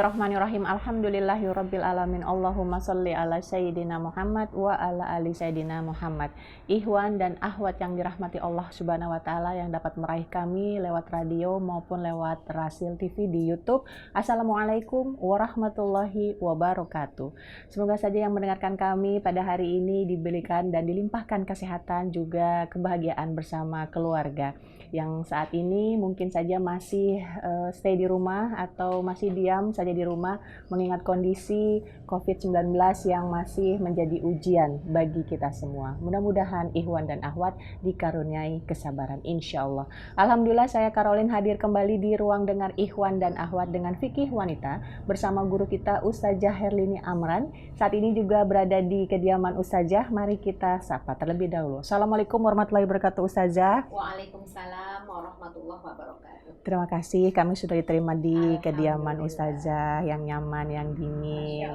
Bismillahirrahmanirrahim. Alhamdulillahirabbil alamin. Allahumma shalli ala sayyidina Muhammad wa ala ali sayyidina Muhammad. Ikhwan dan akhwat yang dirahmati Allah Subhanahu wa taala yang dapat meraih kami lewat radio maupun lewat Rasil TV di YouTube. Assalamualaikum warahmatullahi wabarakatuh. Semoga saja yang mendengarkan kami pada hari ini diberikan dan dilimpahkan kesehatan juga kebahagiaan bersama keluarga. Yang saat ini mungkin saja masih stay di rumah atau masih diam saja di rumah mengingat kondisi COVID-19 yang masih menjadi ujian bagi kita semua. Mudah-mudahan ikhwan dan akhwat dikaruniai kesabaran insya Allah. Alhamdulillah saya Caroline hadir kembali di ruang dengar ikhwan dan akhwat dengan fikih wanita bersama guru kita Ustazah Herlini Amran. Saat ini juga berada di kediaman Ustazah. Mari kita sapa terlebih dahulu. Assalamualaikum warahmatullahi wabarakatuh Ustazah. Waalaikumsalam warahmatullahi wabarakatuh. Terima kasih, kami sudah diterima di kediaman Ustazah yang nyaman, yang dingin.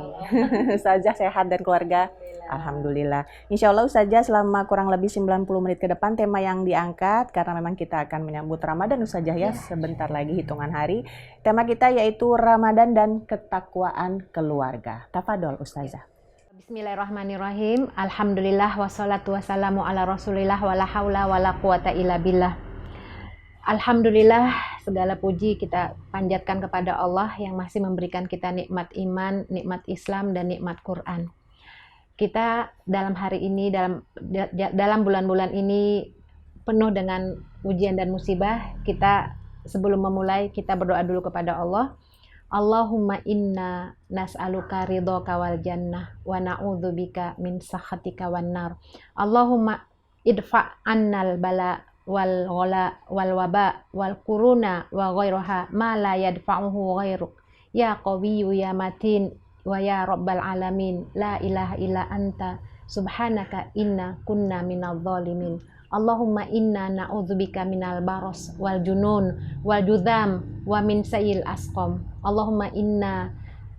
Ustazah sehat dan keluarga? Alhamdulillah. Insya Allah Ustazah selama kurang lebih 90 menit ke depan tema yang diangkat, karena memang kita akan menyambut Ramadan Ustazah ya, sebentar lagi hitungan hari. Tema kita yaitu Ramadan dan ketakwaan keluarga. Tafadol Ustazah. Bismillahirrahmanirrahim. Alhamdulillah wassalatu wassalamu ala rasulillah wala haula wala quwata illa billah. Alhamdulillah, segala puji kita panjatkan kepada Allah yang masih memberikan kita nikmat iman, nikmat Islam, dan nikmat Quran. Kita dalam hari ini, dalam bulan-bulan ini penuh dengan ujian dan musibah. Kita sebelum memulai, kita berdoa dulu kepada Allah. Allahumma inna nas'aluka ridhoka wal jannah wa na'udzubika min sakhatika wan nar. Allahumma idfa' annal bala wal ghala wal waba wal kuruna wa ghairaha ma la yadfa'uhu ghairuk ya qawiyyu ya matin wa ya rabbal alamin la ilaha illa anta subhanaka inna kunna minadh dhalimin. Allahumma inna na'udzubika minal baros wal junun wal judham wa min sayil asqam. Allahumma inna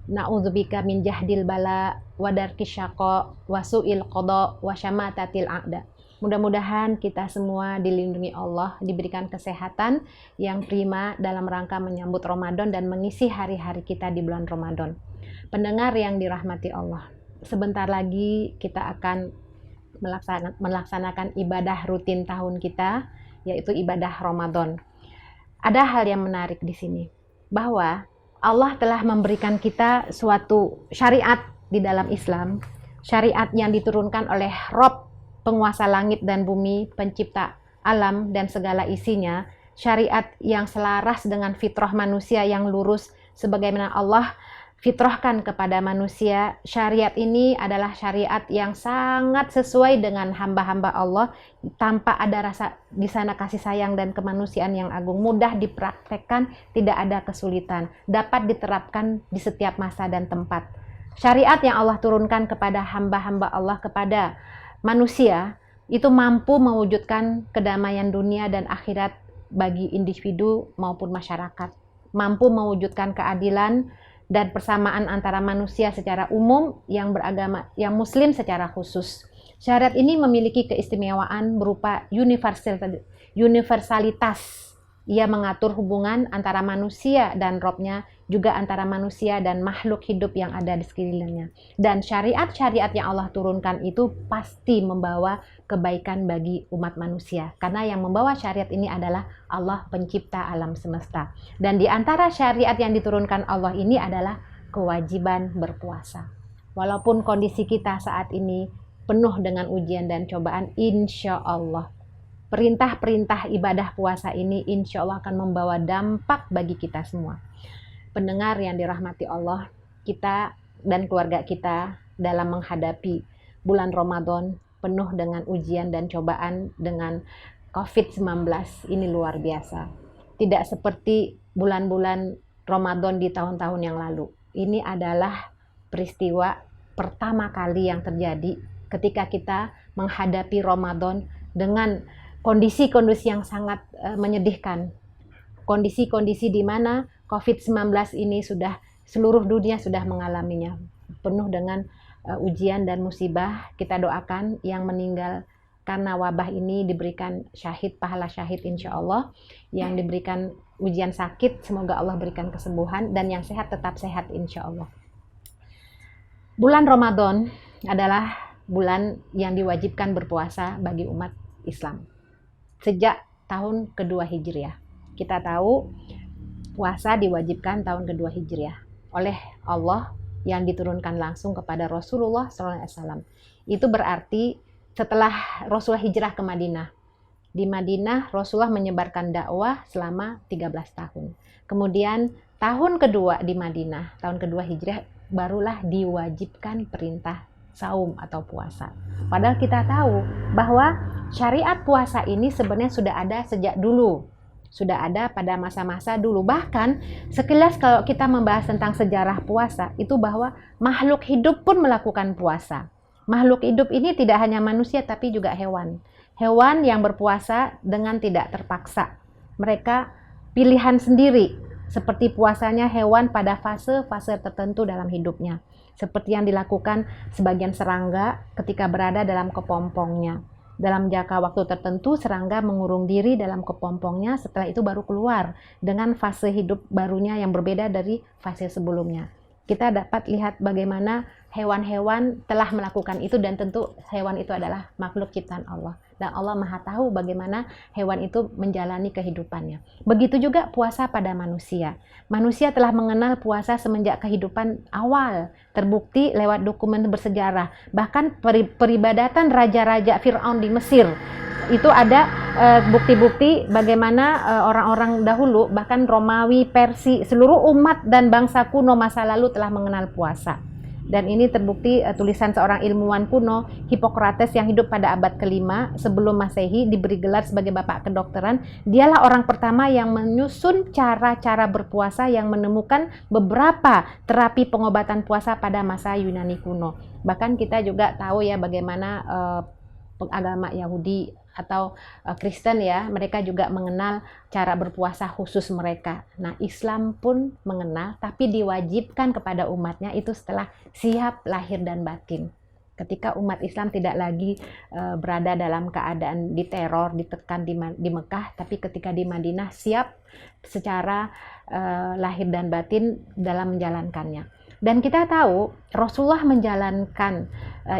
na'udzubika min jahdil bala wa darkis syaqa wa su'il qada wa syamatatil a'da. Mudah-mudahan kita semua dilindungi Allah, diberikan kesehatan yang prima dalam rangka menyambut Ramadan dan mengisi hari-hari kita di bulan Ramadan. Pendengar yang dirahmati Allah, sebentar lagi kita akan melaksanakan ibadah rutin tahun kita, yaitu ibadah Ramadan. Ada hal yang menarik di sini, bahwa Allah telah memberikan kita suatu syariat di dalam Islam, syariat yang diturunkan oleh Rabb, penguasa langit dan bumi, pencipta alam dan segala isinya, syariat yang selaras dengan fitrah manusia yang lurus sebagaimana Allah fitrahkan kepada manusia. Syariat ini adalah syariat yang sangat sesuai dengan hamba-hamba Allah, tanpa ada rasa di sana kasih sayang dan kemanusiaan yang agung, mudah dipraktekkan, tidak ada kesulitan, dapat diterapkan di setiap masa dan tempat. Syariat yang Allah turunkan kepada hamba-hamba Allah, kepada manusia, itu mampu mewujudkan kedamaian dunia dan akhirat bagi individu maupun masyarakat, mampu mewujudkan keadilan dan persamaan antara manusia secara umum, yang beragama, yang muslim secara khusus. Syariat ini memiliki keistimewaan berupa universalitas. Ia mengatur hubungan antara manusia dan Robnya, juga antara manusia dan makhluk hidup yang ada di sekelilingnya. Dan syariat-syariat yang Allah turunkan itu pasti membawa kebaikan bagi umat manusia. Karena yang membawa syariat ini adalah Allah pencipta alam semesta. Dan di antara syariat yang diturunkan Allah ini adalah kewajiban berpuasa. Walaupun kondisi kita saat ini penuh dengan ujian dan cobaan, insya Allah perintah-perintah ibadah puasa ini insya Allah akan membawa dampak bagi kita semua. Pendengar yang dirahmati Allah, kita dan keluarga kita dalam menghadapi bulan Ramadan penuh dengan ujian dan cobaan dengan COVID-19 ini luar biasa. Tidak seperti bulan-bulan Ramadan di tahun-tahun yang lalu. Ini adalah peristiwa pertama kali yang terjadi ketika kita menghadapi Ramadan dengan kondisi-kondisi yang sangat menyedihkan. Kondisi-kondisi di mana COVID-19 ini sudah seluruh dunia sudah mengalaminya. Penuh dengan ujian dan musibah. Kita doakan yang meninggal karena wabah ini diberikan syahid, pahala syahid insya Allah. Yang diberikan ujian sakit, semoga Allah berikan kesembuhan, dan yang sehat tetap sehat insya Allah. Bulan Ramadan adalah bulan yang diwajibkan berpuasa bagi umat Islam sejak tahun kedua Hijriah. Kita tahu puasa diwajibkan tahun kedua Hijriah oleh Allah yang diturunkan langsung kepada Rasulullah SAW. Itu berarti setelah Rasulullah hijrah ke Madinah. Di Madinah Rasulullah menyebarkan dakwah selama 13 tahun. Kemudian tahun kedua di Madinah, tahun kedua Hijriah, barulah diwajibkan perintah saum atau puasa. Padahal kita tahu bahwa syariat puasa ini sebenarnya sudah ada sejak dulu. Sudah ada pada masa-masa dulu. Bahkan sekilas kalau kita membahas tentang sejarah puasa, itu bahwa makhluk hidup pun melakukan puasa. Makhluk hidup ini tidak hanya manusia tapi juga hewan. Hewan yang berpuasa dengan tidak terpaksa. Mereka pilihan sendiri. Seperti puasanya hewan pada fase-fase tertentu dalam hidupnya. Seperti yang dilakukan sebagian serangga ketika berada dalam kepompongnya. Dalam jangka waktu tertentu, serangga mengurung diri dalam kepompongnya, setelah itu baru keluar dengan fase hidup barunya yang berbeda dari fase sebelumnya. Kita dapat lihat bagaimana hewan-hewan telah melakukan itu, dan tentu hewan itu adalah makhluk ciptaan Allah. Dan Allah Maha tahu bagaimana hewan itu menjalani kehidupannya. Begitu juga puasa pada manusia. Manusia telah mengenal puasa semenjak kehidupan awal. Terbukti lewat dokumen bersejarah. Bahkan peribadatan raja-raja Fir'aun di Mesir. Itu ada bukti-bukti bagaimana orang-orang dahulu, bahkan Romawi, Persia, seluruh umat dan bangsa kuno masa lalu telah mengenal puasa. Dan ini terbukti tulisan seorang ilmuwan kuno, Hippocrates, yang hidup pada abad ke-5 sebelum Masehi, diberi gelar sebagai bapak kedokteran. Dialah orang pertama yang menyusun cara-cara berpuasa yang menemukan beberapa terapi pengobatan puasa pada masa Yunani kuno. Bahkan kita juga tahu ya bagaimana agama Yahudi atau Kristen ya, mereka juga mengenal cara berpuasa khusus mereka. Nah, Islam pun mengenal, tapi diwajibkan kepada umatnya itu setelah siap lahir dan batin. Ketika umat Islam tidak lagi berada dalam keadaan diteror, ditekan di Mekah, tapi ketika di Madinah siap secara lahir dan batin dalam menjalankannya. Dan kita tahu Rasulullah menjalankan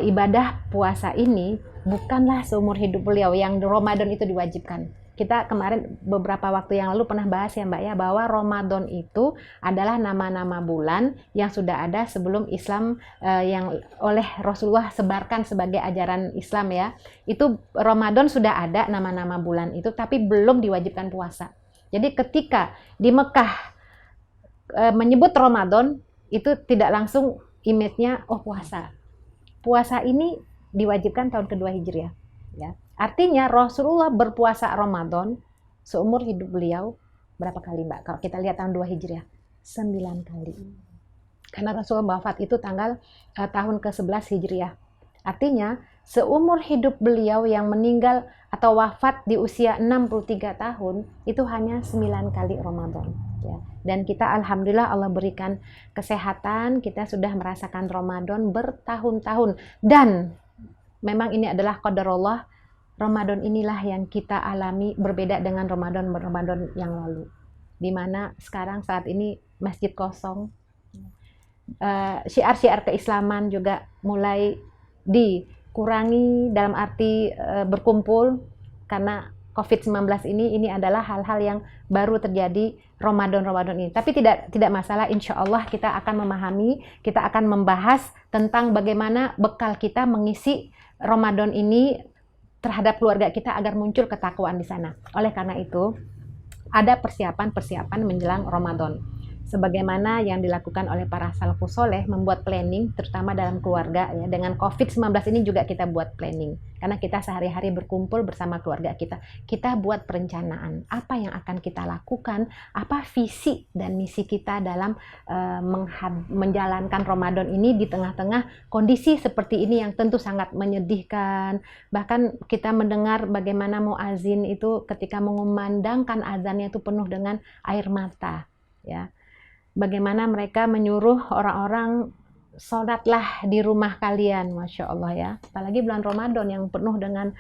ibadah puasa ini bukanlah seumur hidup beliau, yang Ramadan itu diwajibkan. Kita kemarin beberapa waktu yang lalu pernah bahas ya Mbak ya, bahwa Ramadan itu adalah nama-nama bulan yang sudah ada sebelum Islam, yang oleh Rasulullah sebarkan sebagai ajaran Islam ya. Itu Ramadan sudah ada nama-nama bulan itu, tapi belum diwajibkan puasa. Jadi ketika di Mekah menyebut Ramadan, itu tidak langsung image-nya oh puasa. Puasa ini diwajibkan tahun kedua Hijriah ya. Artinya Rasulullah berpuasa Ramadan seumur hidup beliau berapa kali Mbak? Kalau kita lihat tahun 2 Hijriah 9 kali. Karena Rasulullah wafat itu tahun ke-11 Hijriah. Artinya seumur hidup beliau yang meninggal atau wafat di usia 63 tahun itu hanya 9 kali Ramadan ya. Dan kita alhamdulillah Allah berikan kesehatan, kita sudah merasakan Ramadan bertahun-tahun, dan memang ini adalah qadarullah. Ramadan inilah yang kita alami berbeda dengan Ramadan yang lalu, di mana sekarang saat ini masjid kosong, syiar-syiar keislaman juga mulai dikurangi dalam arti berkumpul karena COVID-19 ini adalah hal-hal yang baru terjadi Ramadan ini. Tapi tidak masalah, insya Allah kita akan memahami, kita akan membahas tentang bagaimana bekal kita mengisi Ramadan ini terhadap keluarga kita agar muncul ketakwaan di sana. Oleh karena itu, ada persiapan-persiapan menjelang Ramadan. Sebagaimana yang dilakukan oleh para salafus soleh, membuat planning, terutama dalam keluarga ya. Dengan COVID-19 ini juga kita buat planning, karena kita sehari-hari berkumpul bersama keluarga kita. Kita buat perencanaan apa yang akan kita lakukan, apa visi dan misi kita dalam menjalankan Ramadan ini di tengah-tengah kondisi seperti ini yang tentu sangat menyedihkan. Bahkan kita mendengar bagaimana muazin itu ketika mengumandangkan azannya itu penuh dengan air mata ya. Bagaimana mereka menyuruh orang-orang sholatlah di rumah kalian, Masya Allah ya. Apalagi bulan Ramadan yang penuh dengan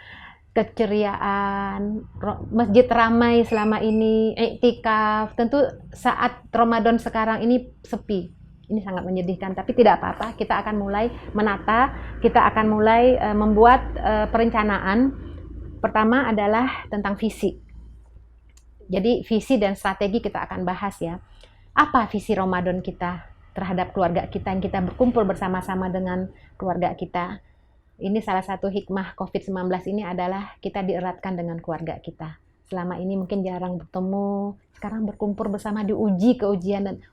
keceriaan, masjid ramai selama ini, iktikaf. Tentu saat Ramadan sekarang ini sepi. Ini sangat menyedihkan, tapi tidak apa-apa. Kita akan mulai menata, kita akan mulai membuat perencanaan. Pertama adalah tentang visi. Jadi visi dan strategi kita akan bahas ya. Apa visi Ramadan kita terhadap keluarga kita, yang kita berkumpul bersama-sama dengan keluarga kita. Ini salah satu hikmah COVID-19 ini adalah kita dieratkan dengan keluarga kita. Selama ini mungkin jarang bertemu, sekarang berkumpul bersama diuji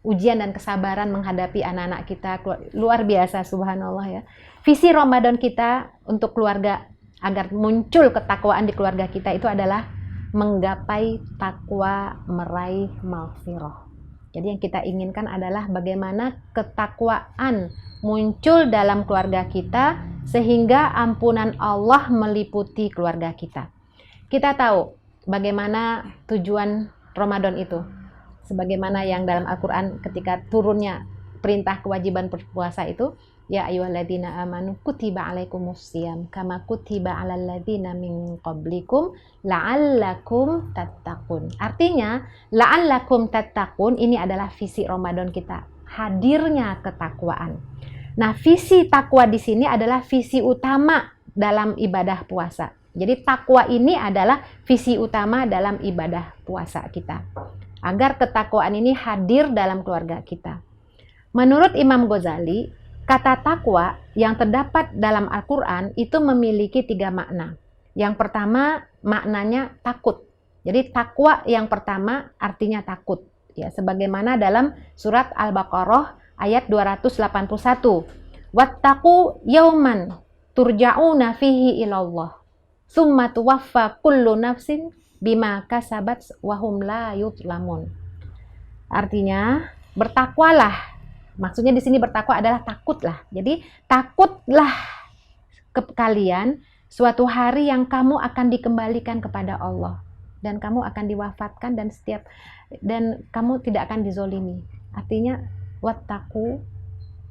ujian dan kesabaran menghadapi anak-anak kita. Luar biasa, subhanallah ya. Visi Ramadan kita untuk keluarga agar muncul ketakwaan di keluarga kita itu adalah menggapai takwa, meraih maghfirah. Jadi yang kita inginkan adalah bagaimana ketakwaan muncul dalam keluarga kita sehingga ampunan Allah meliputi keluarga kita. Kita tahu bagaimana tujuan Ramadan itu. Sebagaimana yang dalam Al-Quran ketika turunnya perintah kewajiban berpuasa itu, ya ayyuhalladzina amanu kutiba alaikumusiyam kama kutiba alal ladzina min qablikum la'allakum tattaqun. Artinya la'allakum tattaqun ini adalah visi Ramadan kita, hadirnya ketakwaan. Nah, visi takwa di sini adalah visi utama dalam ibadah puasa. Jadi takwa ini adalah visi utama dalam ibadah puasa kita. Agar ketakwaan ini hadir dalam keluarga kita. Menurut Imam Ghazali, kata takwa yang terdapat dalam Al-Quran itu memiliki 3 makna. Yang pertama maknanya takut. Jadi takwa yang pertama artinya takut. Ya, sebagaimana dalam surat Al-Baqarah ayat 281. Wattaqu yauman turja'una fihi ilallah. Summa tuwaffa kullu nafsin bima kasabat wa hum la yuzlamun. Artinya bertakwalah. Maksudnya di sini bertakwa adalah takutlah. Jadi takutlah kalian suatu hari yang kamu akan dikembalikan kepada Allah dan kamu akan diwafatkan dan kamu tidak akan dizolimi. Artinya wattaqu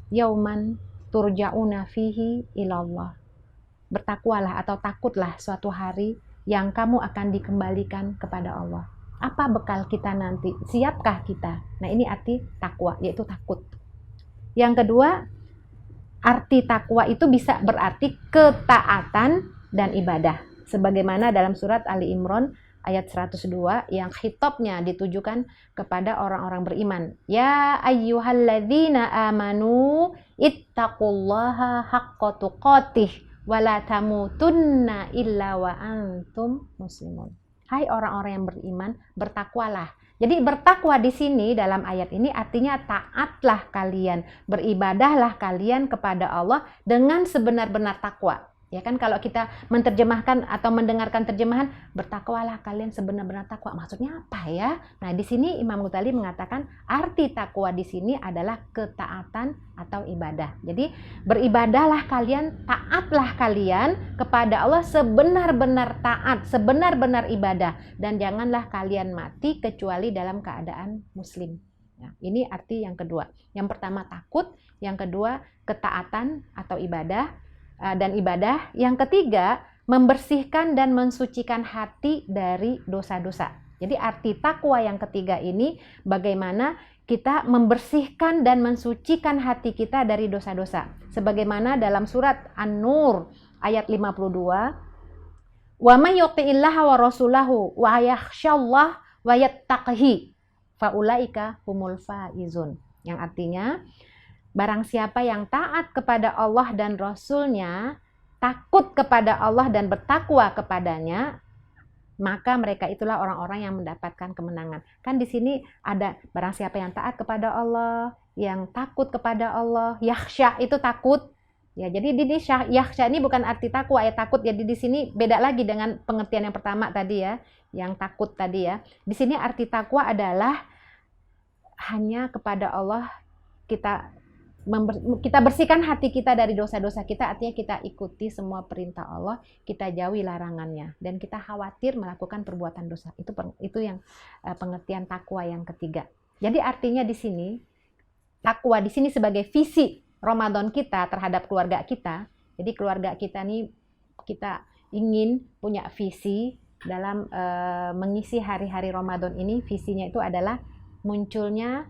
yauman turja'una fihi ilallah. Bertakwalah atau takutlah suatu hari yang kamu akan dikembalikan kepada Allah. Apa bekal kita nanti? Siapkah kita? Nah, ini arti takwa, yaitu takut. Yang kedua, arti takwa itu bisa berarti ketaatan dan ibadah. Sebagaimana dalam surat Ali Imran ayat 102 yang khitabnya ditujukan kepada orang-orang beriman. Ya ayyuhalladzina amanu ittaqullaha haqqa tuqatih wa la tamutunna illa wa antum muslimun. Hai orang-orang yang beriman, bertakwalah. Jadi bertakwa di sini dalam ayat ini artinya taatlah kalian, beribadahlah kalian kepada Allah dengan sebenar-benar takwa. Ya kan, kalau kita menerjemahkan atau mendengarkan terjemahan bertakwalah kalian sebenar-benar takwa. Maksudnya apa ya? Nah, di sini Imam Ghazali mengatakan arti takwa di sini adalah ketaatan atau ibadah. Jadi beribadahlah kalian, taatlah kalian kepada Allah sebenar-benar taat, sebenar-benar ibadah, dan janganlah kalian mati kecuali dalam keadaan muslim. Nah, ini arti yang kedua. Yang pertama takut, yang kedua ketaatan atau ibadah. Dan ibadah. Yang ketiga, membersihkan dan mensucikan hati dari dosa-dosa. Jadi arti takwa yang ketiga ini bagaimana kita membersihkan dan mensucikan hati kita dari dosa-dosa. Sebagaimana dalam surat An-Nur ayat 52, "Wa may yuti'illaha wa rasulahu wa yakhshallah wa yattaqhi faulaika humul faizun." Yang artinya barang siapa yang taat kepada Allah dan Rasul-Nya, takut kepada Allah dan bertakwa kepadanya, maka mereka itulah orang-orang yang mendapatkan kemenangan. Kan di sini ada barang siapa yang taat kepada Allah, yang takut kepada Allah, yakhsha itu takut. Ya, jadi di yakhsha ini bukan arti takwa ya, takut. Jadi di sini beda lagi dengan pengertian yang pertama tadi ya, yang takut tadi ya. Di sini arti takwa adalah hanya kepada Allah kita bersihkan hati kita dari dosa-dosa kita, artinya kita ikuti semua perintah Allah, kita jauhi larangannya, dan kita khawatir melakukan perbuatan dosa. Itu yang pengertian takwa yang ketiga. Jadi artinya di sini takwa di sini sebagai visi Ramadan kita terhadap keluarga kita. Jadi keluarga kita nih, kita ingin punya visi dalam mengisi hari-hari Ramadan ini. Visinya itu adalah munculnya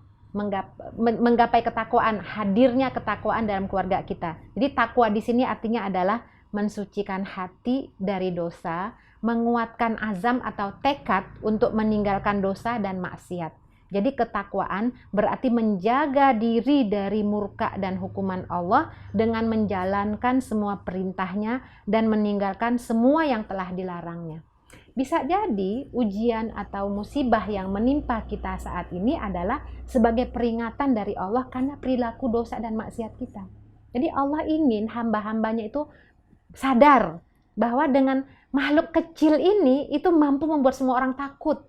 menggapai ketakwaan, hadirnya ketakwaan dalam keluarga kita. Jadi takwa di sini artinya adalah mensucikan hati dari dosa, menguatkan azam atau tekad untuk meninggalkan dosa dan maksiat. Jadi ketakwaan berarti menjaga diri dari murka dan hukuman Allah dengan menjalankan semua perintahnya dan meninggalkan semua yang telah dilarangnya. Bisa jadi ujian atau musibah yang menimpa kita saat ini adalah sebagai peringatan dari Allah karena perilaku dosa dan maksiat kita. Jadi Allah ingin hamba-hambanya itu sadar bahwa dengan makhluk kecil ini itu mampu membuat semua orang takut.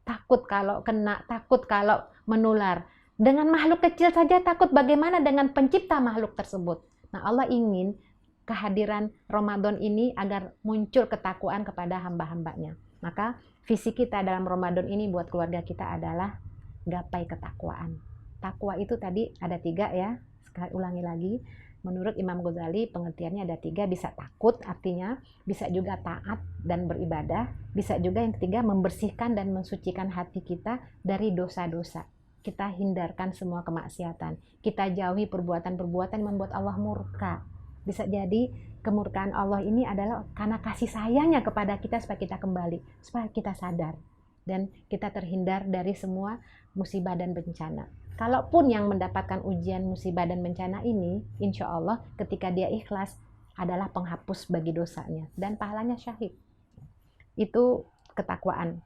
Takut kalau kena, takut kalau menular. Dengan makhluk kecil saja takut, bagaimana dengan pencipta makhluk tersebut? Nah, Allah ingin kehadiran Ramadan ini agar muncul ketakwaan kepada hamba-hambanya. Maka visi kita dalam Ramadan ini buat keluarga kita adalah gapai ketakwaan. Takwa itu tadi ada 3 ya, sekali ulangi lagi. Menurut Imam Ghazali pengertiannya ada 3, bisa takut artinya, bisa juga taat dan beribadah, bisa juga yang ketiga membersihkan dan mensucikan hati kita dari dosa-dosa. Kita hindarkan semua kemaksiatan, kita jauhi perbuatan-perbuatan yang membuat Allah murka. Bisa jadi kemurkaan Allah ini adalah karena kasih sayangnya kepada kita supaya kita kembali, supaya kita sadar dan kita terhindar dari semua musibah dan bencana. Kalaupun yang mendapatkan ujian musibah dan bencana ini, insya Allah ketika dia ikhlas adalah penghapus bagi dosanya dan pahalanya syahid. Itu ketakwaan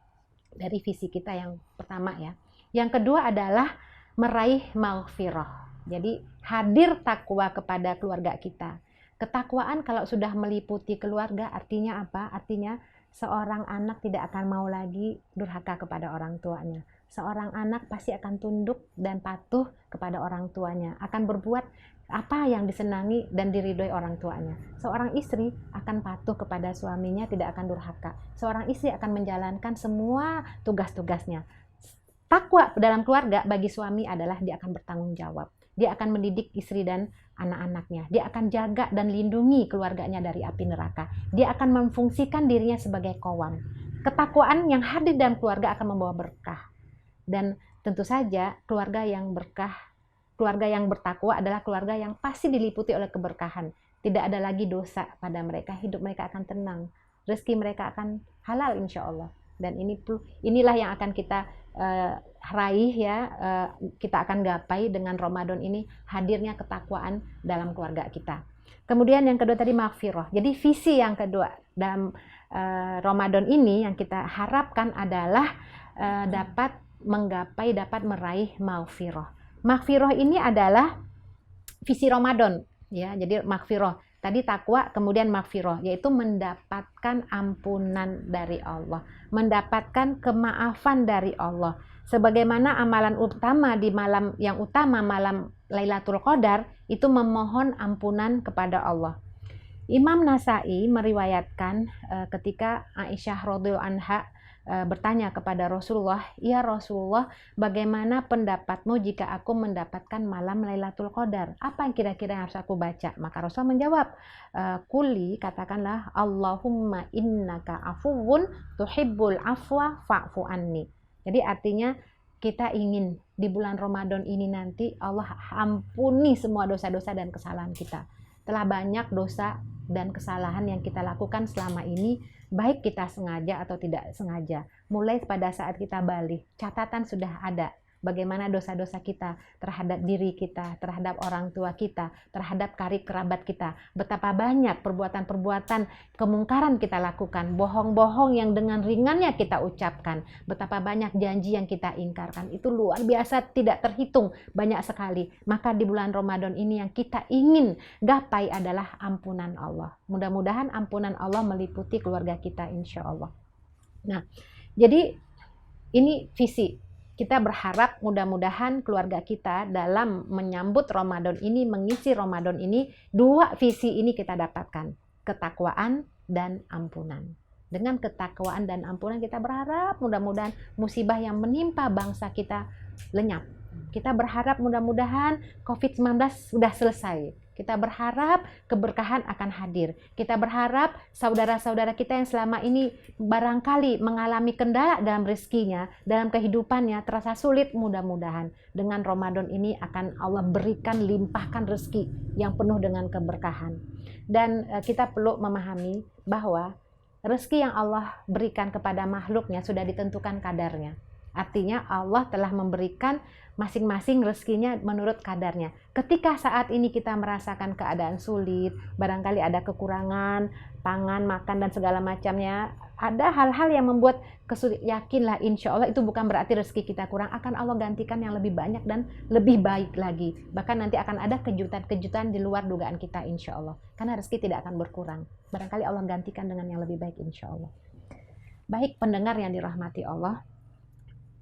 dari visi kita yang pertama ya. Yang kedua adalah meraih maghfirah. Jadi hadir takwa kepada keluarga kita. Ketakwaan kalau sudah meliputi keluarga artinya apa? Artinya seorang anak tidak akan mau lagi durhaka kepada orang tuanya. Seorang anak pasti akan tunduk dan patuh kepada orang tuanya, akan berbuat apa yang disenangi dan diridhoi orang tuanya. Seorang istri akan patuh kepada suaminya, tidak akan durhaka. Seorang istri akan menjalankan semua tugas-tugasnya. Takwa dalam keluarga bagi suami adalah dia akan bertanggung jawab. Dia akan mendidik istri dan anak-anaknya. Dia akan jaga dan lindungi keluarganya dari api neraka. Dia akan memfungsikan dirinya sebagai qawam. Ketakwaan yang hadir dalam keluarga akan membawa berkah. Dan tentu saja keluarga yang berkah, keluarga yang bertakwa adalah keluarga yang pasti diliputi oleh keberkahan. Tidak ada lagi dosa pada mereka, hidup mereka akan tenang. Rezeki mereka akan halal insya Allah. Dan inilah yang akan kita raih ya, kita akan gapai dengan Ramadan ini, hadirnya ketakwaan dalam keluarga kita. Kemudian yang kedua tadi maghfirah. Jadi visi yang kedua dalam Ramadan ini yang kita harapkan adalah dapat meraih maghfirah. Maghfirah ini adalah visi Ramadan ya. Jadi maghfirah tadi takwa, kemudian maghfirah, yaitu mendapatkan ampunan dari Allah, mendapatkan kemaafan dari Allah. Sebagaimana amalan utama di malam yang utama, malam Lailatul Qadar, itu memohon ampunan kepada Allah. Imam Nasai meriwayatkan ketika Aisyah radhiyallahu anha bertanya kepada Rasulullah, "Ya Rasulullah, bagaimana pendapatmu jika aku mendapatkan malam Lailatul Qadar? Apa yang kira-kira yang harus aku baca?" Maka Rasul menjawab, "Quli, katakanlah, Allahumma innaka afuwun tuhibbul afwa fa'fu anni." Jadi artinya kita ingin di bulan Ramadan ini nanti Allah ampuni semua dosa-dosa dan kesalahan kita. Telah banyak dosa dan kesalahan yang kita lakukan selama ini, baik kita sengaja atau tidak sengaja. Mulai pada saat kita balik, catatan sudah ada. Bagaimana dosa-dosa kita terhadap diri kita, terhadap orang tua kita, terhadap karib kerabat kita. Betapa banyak perbuatan-perbuatan kemungkaran kita lakukan, bohong-bohong yang dengan ringannya kita ucapkan. Betapa banyak janji yang kita ingkarkan. Itu luar biasa, tidak terhitung, banyak sekali. Maka di bulan Ramadan ini yang kita ingin gapai adalah ampunan Allah. Mudah-mudahan ampunan Allah meliputi keluarga kita insya Allah. Nah, jadi ini visi. Kita berharap mudah-mudahan keluarga kita dalam menyambut Ramadan ini, mengisi Ramadan ini, 2 visi ini kita dapatkan. Ketakwaan dan ampunan. Dengan ketakwaan dan ampunan kita berharap mudah-mudahan musibah yang menimpa bangsa kita lenyap. Kita berharap mudah-mudahan COVID-19 sudah selesai. Kita berharap keberkahan akan hadir. Kita berharap saudara-saudara kita yang selama ini barangkali mengalami kendala dalam rezekinya, dalam kehidupannya, terasa sulit, mudah-mudahan dengan Ramadan ini akan Allah berikan, limpahkan rezeki yang penuh dengan keberkahan. Dan kita perlu memahami bahwa rezeki yang Allah berikan kepada makhluknya sudah ditentukan kadarnya. Artinya Allah telah memberikan masing-masing rezekinya menurut kadarnya. Ketika saat ini kita merasakan keadaan sulit, barangkali ada kekurangan pangan, makan dan segala macamnya, ada hal-hal yang membuat yakinlah insya Allah itu bukan berarti rezeki kita kurang, akan Allah gantikan yang lebih banyak dan lebih baik lagi. Bahkan nanti akan ada kejutan-kejutan di luar dugaan kita insya Allah. Karena rezeki tidak akan berkurang. Barangkali Allah gantikan dengan yang lebih baik insya Allah. Baik pendengar yang dirahmati Allah,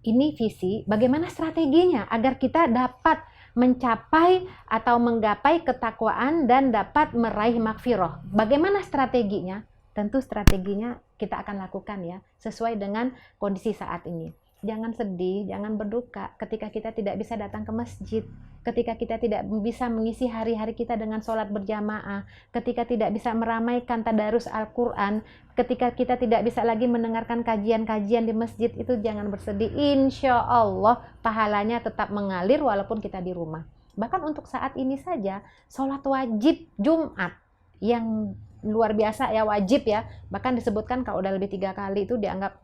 ini visi, bagaimana strateginya agar kita dapat mencapai atau menggapai ketakwaan dan dapat meraih maghfirah. Bagaimana strateginya? Tentu strateginya kita akan lakukan ya, sesuai dengan kondisi saat ini. Jangan sedih, jangan berduka ketika kita tidak bisa datang ke masjid, ketika kita tidak bisa mengisi hari-hari kita dengan sholat berjamaah, ketika tidak bisa meramaikan tadarus Al-Quran, ketika kita tidak bisa lagi mendengarkan kajian-kajian di masjid, itu jangan bersedih. Insya Allah pahalanya tetap mengalir walaupun kita di rumah. Bahkan untuk saat ini saja, sholat wajib Jumat yang luar biasa ya, wajib ya, bahkan disebutkan kalau udah lebih 3 kali itu dianggap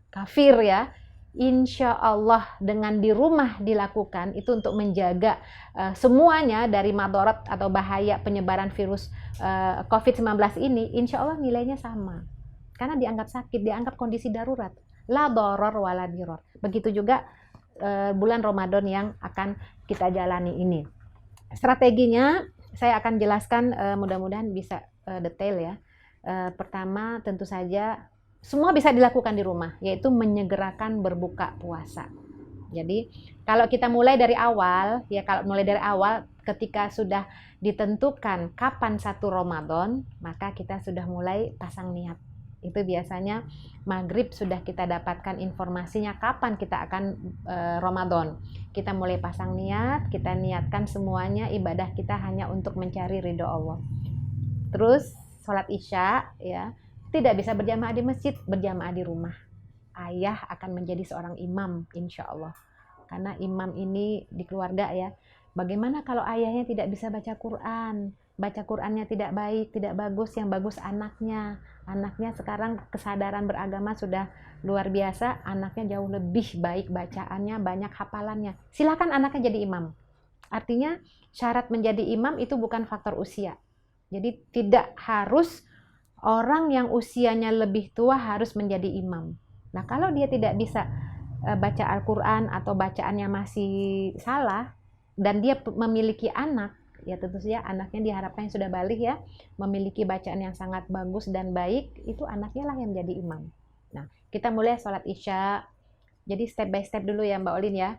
kafir ya. Insya Allah dengan di rumah dilakukan itu untuk menjaga semuanya dari madarat atau bahaya penyebaran virus COVID-19 ini, insya Allah nilainya sama. Karena dianggap sakit, dianggap kondisi darurat. La doror wala diror. Begitu juga bulan Ramadan yang akan kita jalani ini. Strateginya saya akan jelaskan, mudah-mudahan bisa detail ya. Pertama tentu saja semua bisa dilakukan di rumah, yaitu menyegerakan berbuka puasa. Jadi kalau kita mulai dari awal, ya kalau mulai dari awal ketika sudah ditentukan kapan 1 Ramadan, maka kita sudah mulai pasang niat. Itu biasanya maghrib sudah kita dapatkan informasinya kapan kita akan Ramadan. Kita mulai pasang niat, kita niatkan semuanya ibadah kita hanya untuk mencari ridho Allah. Terus sholat isya ya, tidak bisa berjamaah di masjid, berjamaah di rumah. Ayah akan menjadi seorang imam, insya Allah. Karena imam ini di keluarga ya. Bagaimana kalau ayahnya tidak bisa baca Quran? Baca Qurannya tidak baik, tidak bagus, yang bagus anaknya. Anaknya sekarang kesadaran beragama sudah luar biasa, anaknya jauh lebih baik bacaannya, banyak hafalannya. Silakan anaknya jadi imam. Artinya syarat menjadi imam itu bukan faktor usia. Jadi tidak harus orang yang usianya lebih tua harus menjadi imam. Nah, kalau dia tidak bisa baca Al-Quran atau bacaannya masih salah dan dia memiliki anak, ya tentu saja anaknya diharapkan yang sudah balik ya, memiliki bacaan yang sangat bagus dan baik, itu anaknya lah yang menjadi imam. Nah, kita mulai sholat isya. Jadi step by step dulu ya Mbak Olin ya.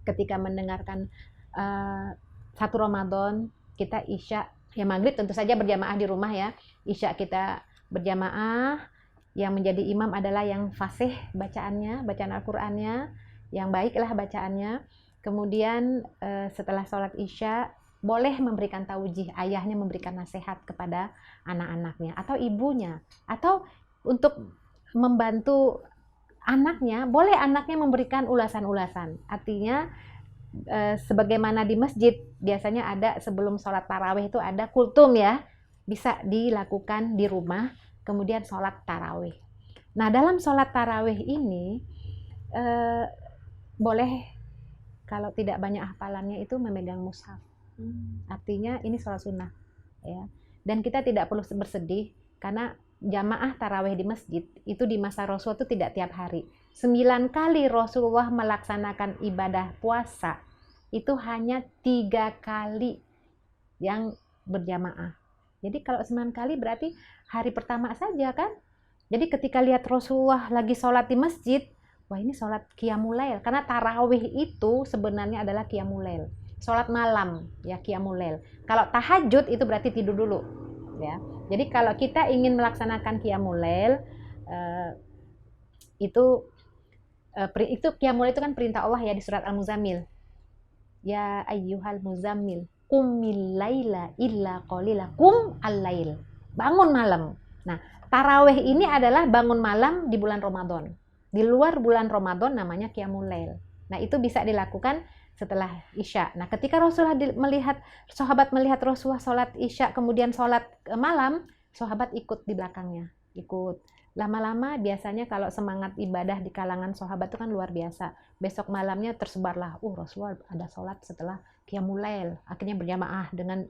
Ketika mendengarkan 1 Ramadan, kita isya, ya maghrib tentu saja berjamaah di rumah ya. Isya kita berjamaah, yang menjadi imam adalah yang fasih bacaannya, bacaan Al-Qur'annya, yang baiklah bacaannya. Kemudian setelah sholat isya boleh memberikan taujih, ayahnya memberikan nasihat kepada anak-anaknya atau ibunya, atau untuk membantu anaknya, boleh anaknya memberikan ulasan-ulasan. Artinya sebagaimana di masjid biasanya ada sebelum sholat tarawih itu ada kultum ya, bisa dilakukan di rumah, kemudian sholat tarawih. Nah dalam sholat tarawih ini boleh kalau tidak banyak hafalannya itu memegang mushaf. Artinya ini sholat sunnah ya. Dan kita tidak perlu bersedih karena jamaah tarawih di masjid itu di masa Rasul itu tidak tiap hari. 9 kali Rasulullah melaksanakan ibadah puasa itu hanya 3 kali yang berjamaah. Jadi kalau 9 kali berarti hari pertama saja kan. Jadi ketika lihat Rasulullah lagi sholat di masjid, wah ini sholat qiyamul lail. Karena tarawih itu sebenarnya adalah qiyamul lail. Sholat malam ya qiyamul lail. Kalau tahajud itu berarti tidur dulu ya. Jadi kalau kita ingin melaksanakan qiyamul lail itu itu qiyamul itu kan perintah Allah ya di surat Al-Muzammil. Ya ayyuhal muzammil qumil laila illa qalila, qum al-lail, bangun malam. Nah, tarawih ini adalah bangun malam di bulan Ramadan. Di luar bulan Ramadan namanya qiyamul lail. Nah, itu bisa dilakukan setelah Isya. Nah, ketika sahabat melihat Rasulullah sholat Isya kemudian sholat malam, sahabat ikut di belakangnya, ikut. Lama-lama biasanya kalau semangat ibadah di kalangan sahabat itu kan luar biasa. Besok malamnya tersebarlah, Rasulullah ada sholat setelah qiyamul lail. Akhirnya berjamaah dengan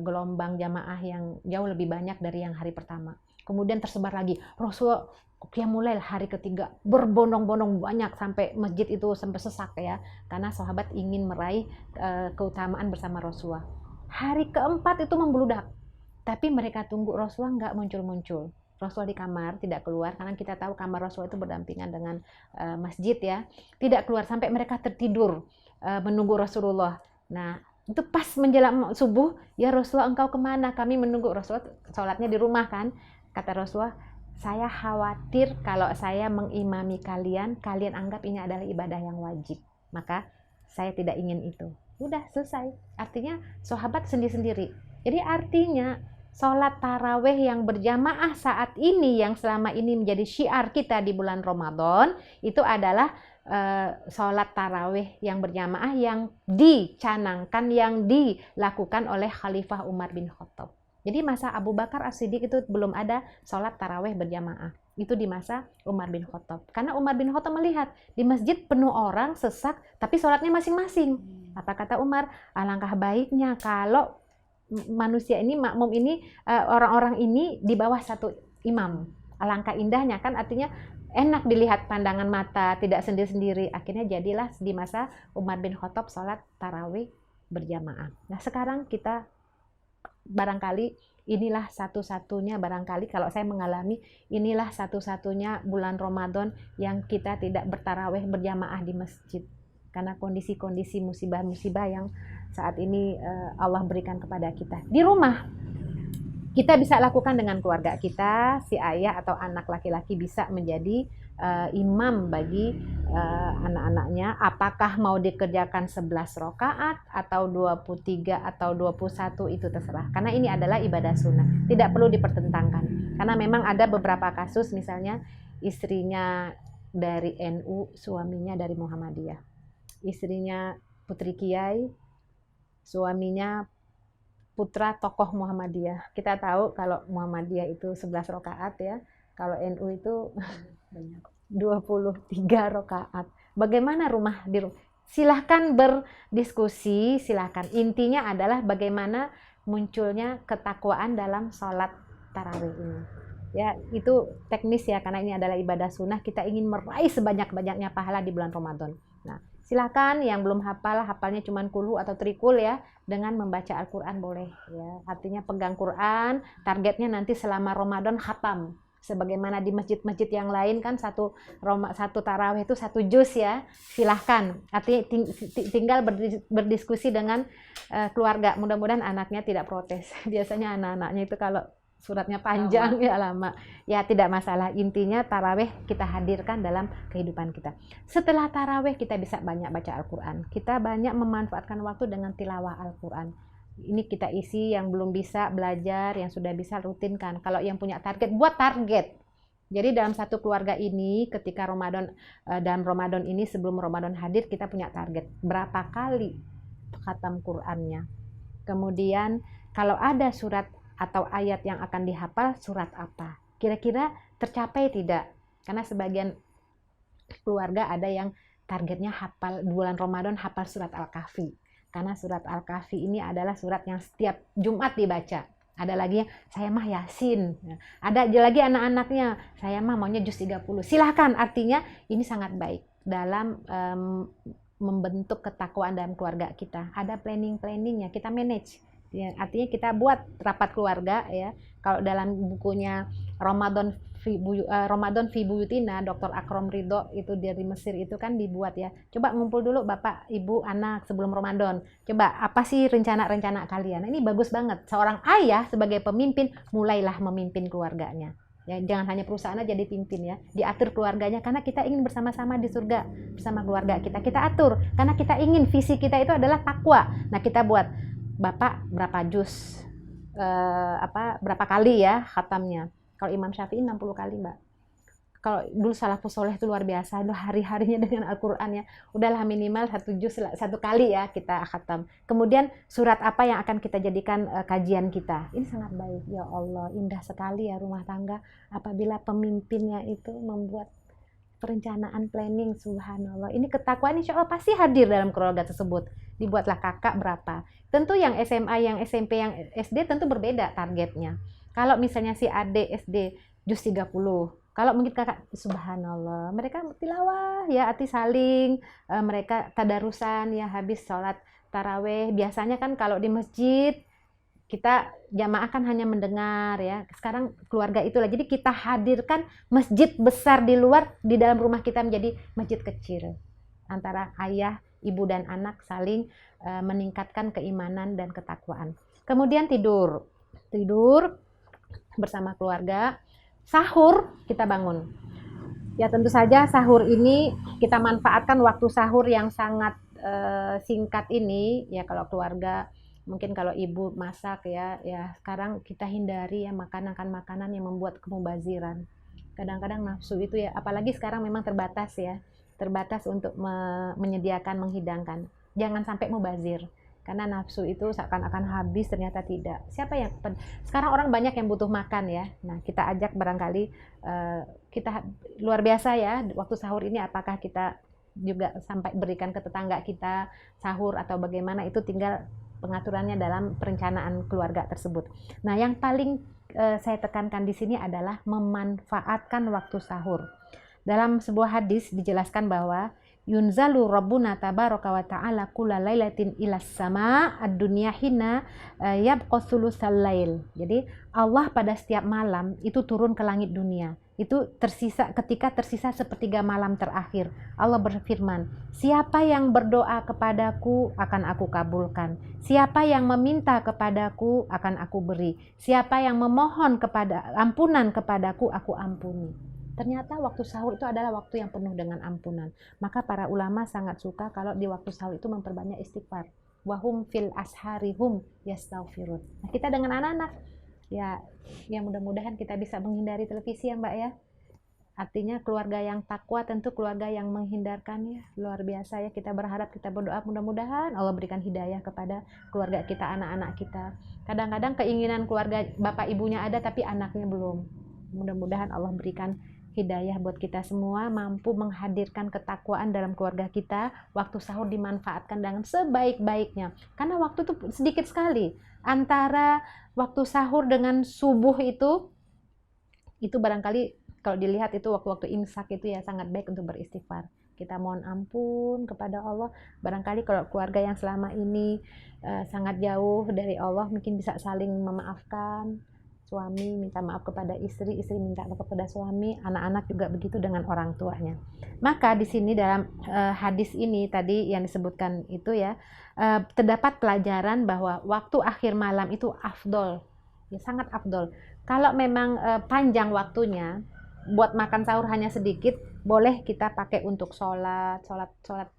gelombang jamaah yang jauh lebih banyak dari yang hari pertama. Kemudian tersebar lagi, Rasulullah qiyamul lail hari ketiga, berbondong-bondong banyak sampai masjid itu sampai sesak ya, karena sahabat ingin meraih keutamaan bersama Rasulullah. Hari keempat itu membludak, tapi mereka tunggu Rasulullah nggak muncul-muncul. Rasulullah di kamar tidak keluar, karena kita tahu kamar Rasulullah itu berdampingan dengan masjid ya, tidak keluar sampai mereka tertidur menunggu Rasulullah. Nah, itu pas menjelang subuh, ya Rasulullah engkau kemana? Kami menunggu. Rasulullah sholatnya di rumah kan. Kata Rasulullah, saya khawatir kalau saya mengimami kalian anggap ini adalah ibadah yang wajib, maka saya tidak ingin itu. Udah selesai. Artinya sahabat sendiri-sendiri. Jadi artinya sholat taraweh yang berjamaah saat ini, yang selama ini menjadi syiar kita di bulan Ramadan, itu adalah sholat taraweh yang berjamaah yang dicanangkan, yang dilakukan oleh Khalifah Umar bin Khattab. Jadi masa Abu Bakar As-Siddiq itu belum ada sholat taraweh berjamaah. Itu di masa Umar bin Khattab. Karena Umar bin Khattab melihat di masjid penuh orang, sesak, tapi sholatnya masing-masing. Apa kata Umar? Alangkah baiknya kalau manusia ini, makmum ini, orang-orang ini di bawah satu imam. Alangkah indahnya kan, artinya enak dilihat pandangan mata, tidak sendiri-sendiri. Akhirnya jadilah di masa Umar bin Khattab sholat tarawih berjamaah. Nah, sekarang kita barangkali inilah satu-satunya, barangkali kalau saya mengalami, inilah satu-satunya bulan Ramadan yang kita tidak bertarawih berjamaah di masjid. Karena kondisi-kondisi musibah-musibah yang saat ini Allah berikan kepada kita. Di rumah, kita bisa lakukan dengan keluarga kita, si ayah atau anak laki-laki bisa menjadi imam bagi anak-anaknya. Apakah mau dikerjakan 11 rakaat atau 23 atau 21 itu terserah. Karena ini adalah ibadah sunnah, tidak perlu dipertentangkan. Karena memang ada beberapa kasus, misalnya istrinya dari NU, suaminya dari Muhammadiyah. Istrinya putri kiai, suaminya putra tokoh Muhammadiyah. Kita tahu kalau Muhammadiyah itu 11 rakaat ya. Kalau NU itu 23 rakaat. Bagaimana rumah di rumah? Silahkan berdiskusi, silahkan. Intinya adalah bagaimana munculnya ketakwaan dalam sholat tarawih ini. Ya, itu teknis ya, karena ini adalah ibadah sunnah. Kita ingin meraih sebanyak-banyaknya pahala di bulan Ramadan. Nah, silakan yang belum hafal, hafalnya cuma kulu atau trikul ya, dengan membaca Al-Quran boleh ya. Artinya pegang Quran, targetnya nanti selama Ramadan khatam. Sebagaimana di masjid-masjid yang lain kan satu tarawih itu 1 juz ya. Silahkan. Artinya tinggal berdiskusi dengan keluarga. Mudah-mudahan anaknya tidak protes. Biasanya anak-anaknya itu kalau suratnya panjang ya lama. Ya tidak masalah. Intinya tarawih kita hadirkan dalam kehidupan kita. Setelah tarawih kita bisa banyak baca Al-Quran. Kita banyak memanfaatkan waktu dengan tilawah Al-Quran. Ini kita isi, yang belum bisa belajar, yang sudah bisa rutinkan. Kalau yang punya target, buat target. Jadi dalam satu keluarga ini, ketika dalam Ramadan ini, sebelum Ramadan hadir, kita punya target. Berapa kali khatam Qur'annya. Kemudian kalau ada surat atau ayat yang akan dihafal, surat apa? Kira-kira tercapai tidak? Karena sebagian keluarga ada yang targetnya hafal bulan Ramadan, hafal surat Al-Kahfi. Karena surat Al-Kahfi ini adalah surat yang setiap Jumat dibaca. Ada lagi yang saya mah Yasin. Ada lagi anak-anaknya, saya mah maunya juz 30. Silahkan, artinya ini sangat baik dalam membentuk ketakwaan dalam keluarga kita. Ada planning-planningnya, kita manage. Ya, artinya kita buat rapat keluarga ya. Kalau dalam bukunya Ramadan fi Buyutina, Dr. Akrom Ridho itu dari Mesir itu kan dibuat ya. Coba ngumpul dulu Bapak, Ibu, anak sebelum Ramadan. Coba apa sih rencana-rencana kalian? Ini bagus banget. Seorang ayah sebagai pemimpin mulailah memimpin keluarganya. Ya, jangan hanya perusahaan aja dipimpin ya, diatur keluarganya karena kita ingin bersama-sama di surga bersama keluarga kita. Kita atur karena kita ingin visi kita itu adalah takwa. Nah, kita buat Bapak berapa juz berapa kali ya khatamnya. Kalau Imam Syafi'i 60 kali, Mbak. Kalau dulu salafus soleh itu luar biasa, itu hari-harinya dengan Al-Qur'an ya. Udahlah minimal 1 juz 1 kali ya kita khatam. Kemudian surat apa yang akan kita jadikan kajian kita. Ini sangat baik. Ya Allah, indah sekali ya rumah tangga apabila pemimpinnya itu membuat perencanaan planning, subhanallah. Ini ketakwaan insya Allah pasti hadir dalam keluarga tersebut. Dibuatlah kakak berapa. Tentu yang SMA, yang SMP, yang SD tentu berbeda targetnya. Kalau misalnya si adik SD juz 30, kalau mungkin kakak, subhanallah, mereka tilawah ya, arti saling, mereka tadarusan ya, habis sholat taraweh. Biasanya kan kalau di masjid kita jamaah kan hanya mendengar ya. Sekarang keluarga itulah. Jadi kita hadirkan masjid besar di luar, di dalam rumah kita menjadi masjid kecil. Antara ayah, ibu dan anak saling meningkatkan keimanan dan ketakwaan. Kemudian tidur bersama keluarga. Sahur kita bangun. Ya tentu saja sahur ini kita manfaatkan waktu sahur yang sangat singkat ini ya. Kalau keluarga mungkin kalau ibu masak ya sekarang kita hindari ya makanan yang membuat kemubaziran. Kadang-kadang nafsu itu ya, apalagi sekarang memang terbatas untuk menyediakan, menghidangkan. Jangan sampai mubazir. Karena nafsu itu seakan-akan habis, ternyata tidak. Sekarang orang banyak yang butuh makan ya. Nah, kita ajak barangkali kita luar biasa ya waktu sahur ini, apakah kita juga sampai berikan ke tetangga kita sahur atau bagaimana, itu tinggal pengaturannya dalam perencanaan keluarga tersebut. Nah, yang paling saya tekankan di sini adalah memanfaatkan waktu sahur. Dalam sebuah hadis dijelaskan bahwa yunzalu rabbuna tabaraka wa ta'ala kulla lailatin ilas sama ad-dunya hina yabqa sulusal lail. Jadi Allah pada setiap malam itu turun ke langit dunia. Itu ketika tersisa sepertiga malam terakhir. Allah berfirman, siapa yang berdoa kepadaku akan aku kabulkan. Siapa yang meminta kepadaku akan aku beri. Siapa yang memohon ampunan kepadaku aku ampuni. Ternyata waktu sahur itu adalah waktu yang penuh dengan ampunan. Maka para ulama sangat suka kalau di waktu sahur itu memperbanyak istighfar. Wahum fil asharihum yastaghfirun. Nah, kita dengan anak-anak ya mudah-mudahan kita bisa menghindari televisi ya Mbak ya. Artinya keluarga yang takwa tentu keluarga yang menghindarkan ya. Luar biasa ya, kita berharap, kita berdoa mudah-mudahan Allah berikan hidayah kepada keluarga kita, anak-anak kita. Kadang-kadang keinginan keluarga bapak ibunya ada tapi anaknya belum. Mudah-mudahan Allah berikan hidayah buat kita semua, mampu menghadirkan ketakwaan dalam keluarga kita. Waktu sahur dimanfaatkan dengan sebaik-baiknya. Karena waktu itu sedikit sekali. Antara waktu sahur dengan subuh itu barangkali kalau dilihat itu waktu-waktu imsak itu ya sangat baik untuk beristighfar. Kita mohon ampun kepada Allah. Barangkali kalau keluarga yang selama ini sangat jauh dari Allah mungkin bisa saling memaafkan. Suami minta maaf kepada istri, istri minta maaf kepada suami, anak-anak juga begitu dengan orang tuanya. Maka di sini dalam hadis ini tadi yang disebutkan itu ya, terdapat pelajaran bahwa waktu akhir malam itu afdol, ya sangat afdol. Kalau memang panjang waktunya, buat makan sahur hanya sedikit, boleh kita pakai untuk sholat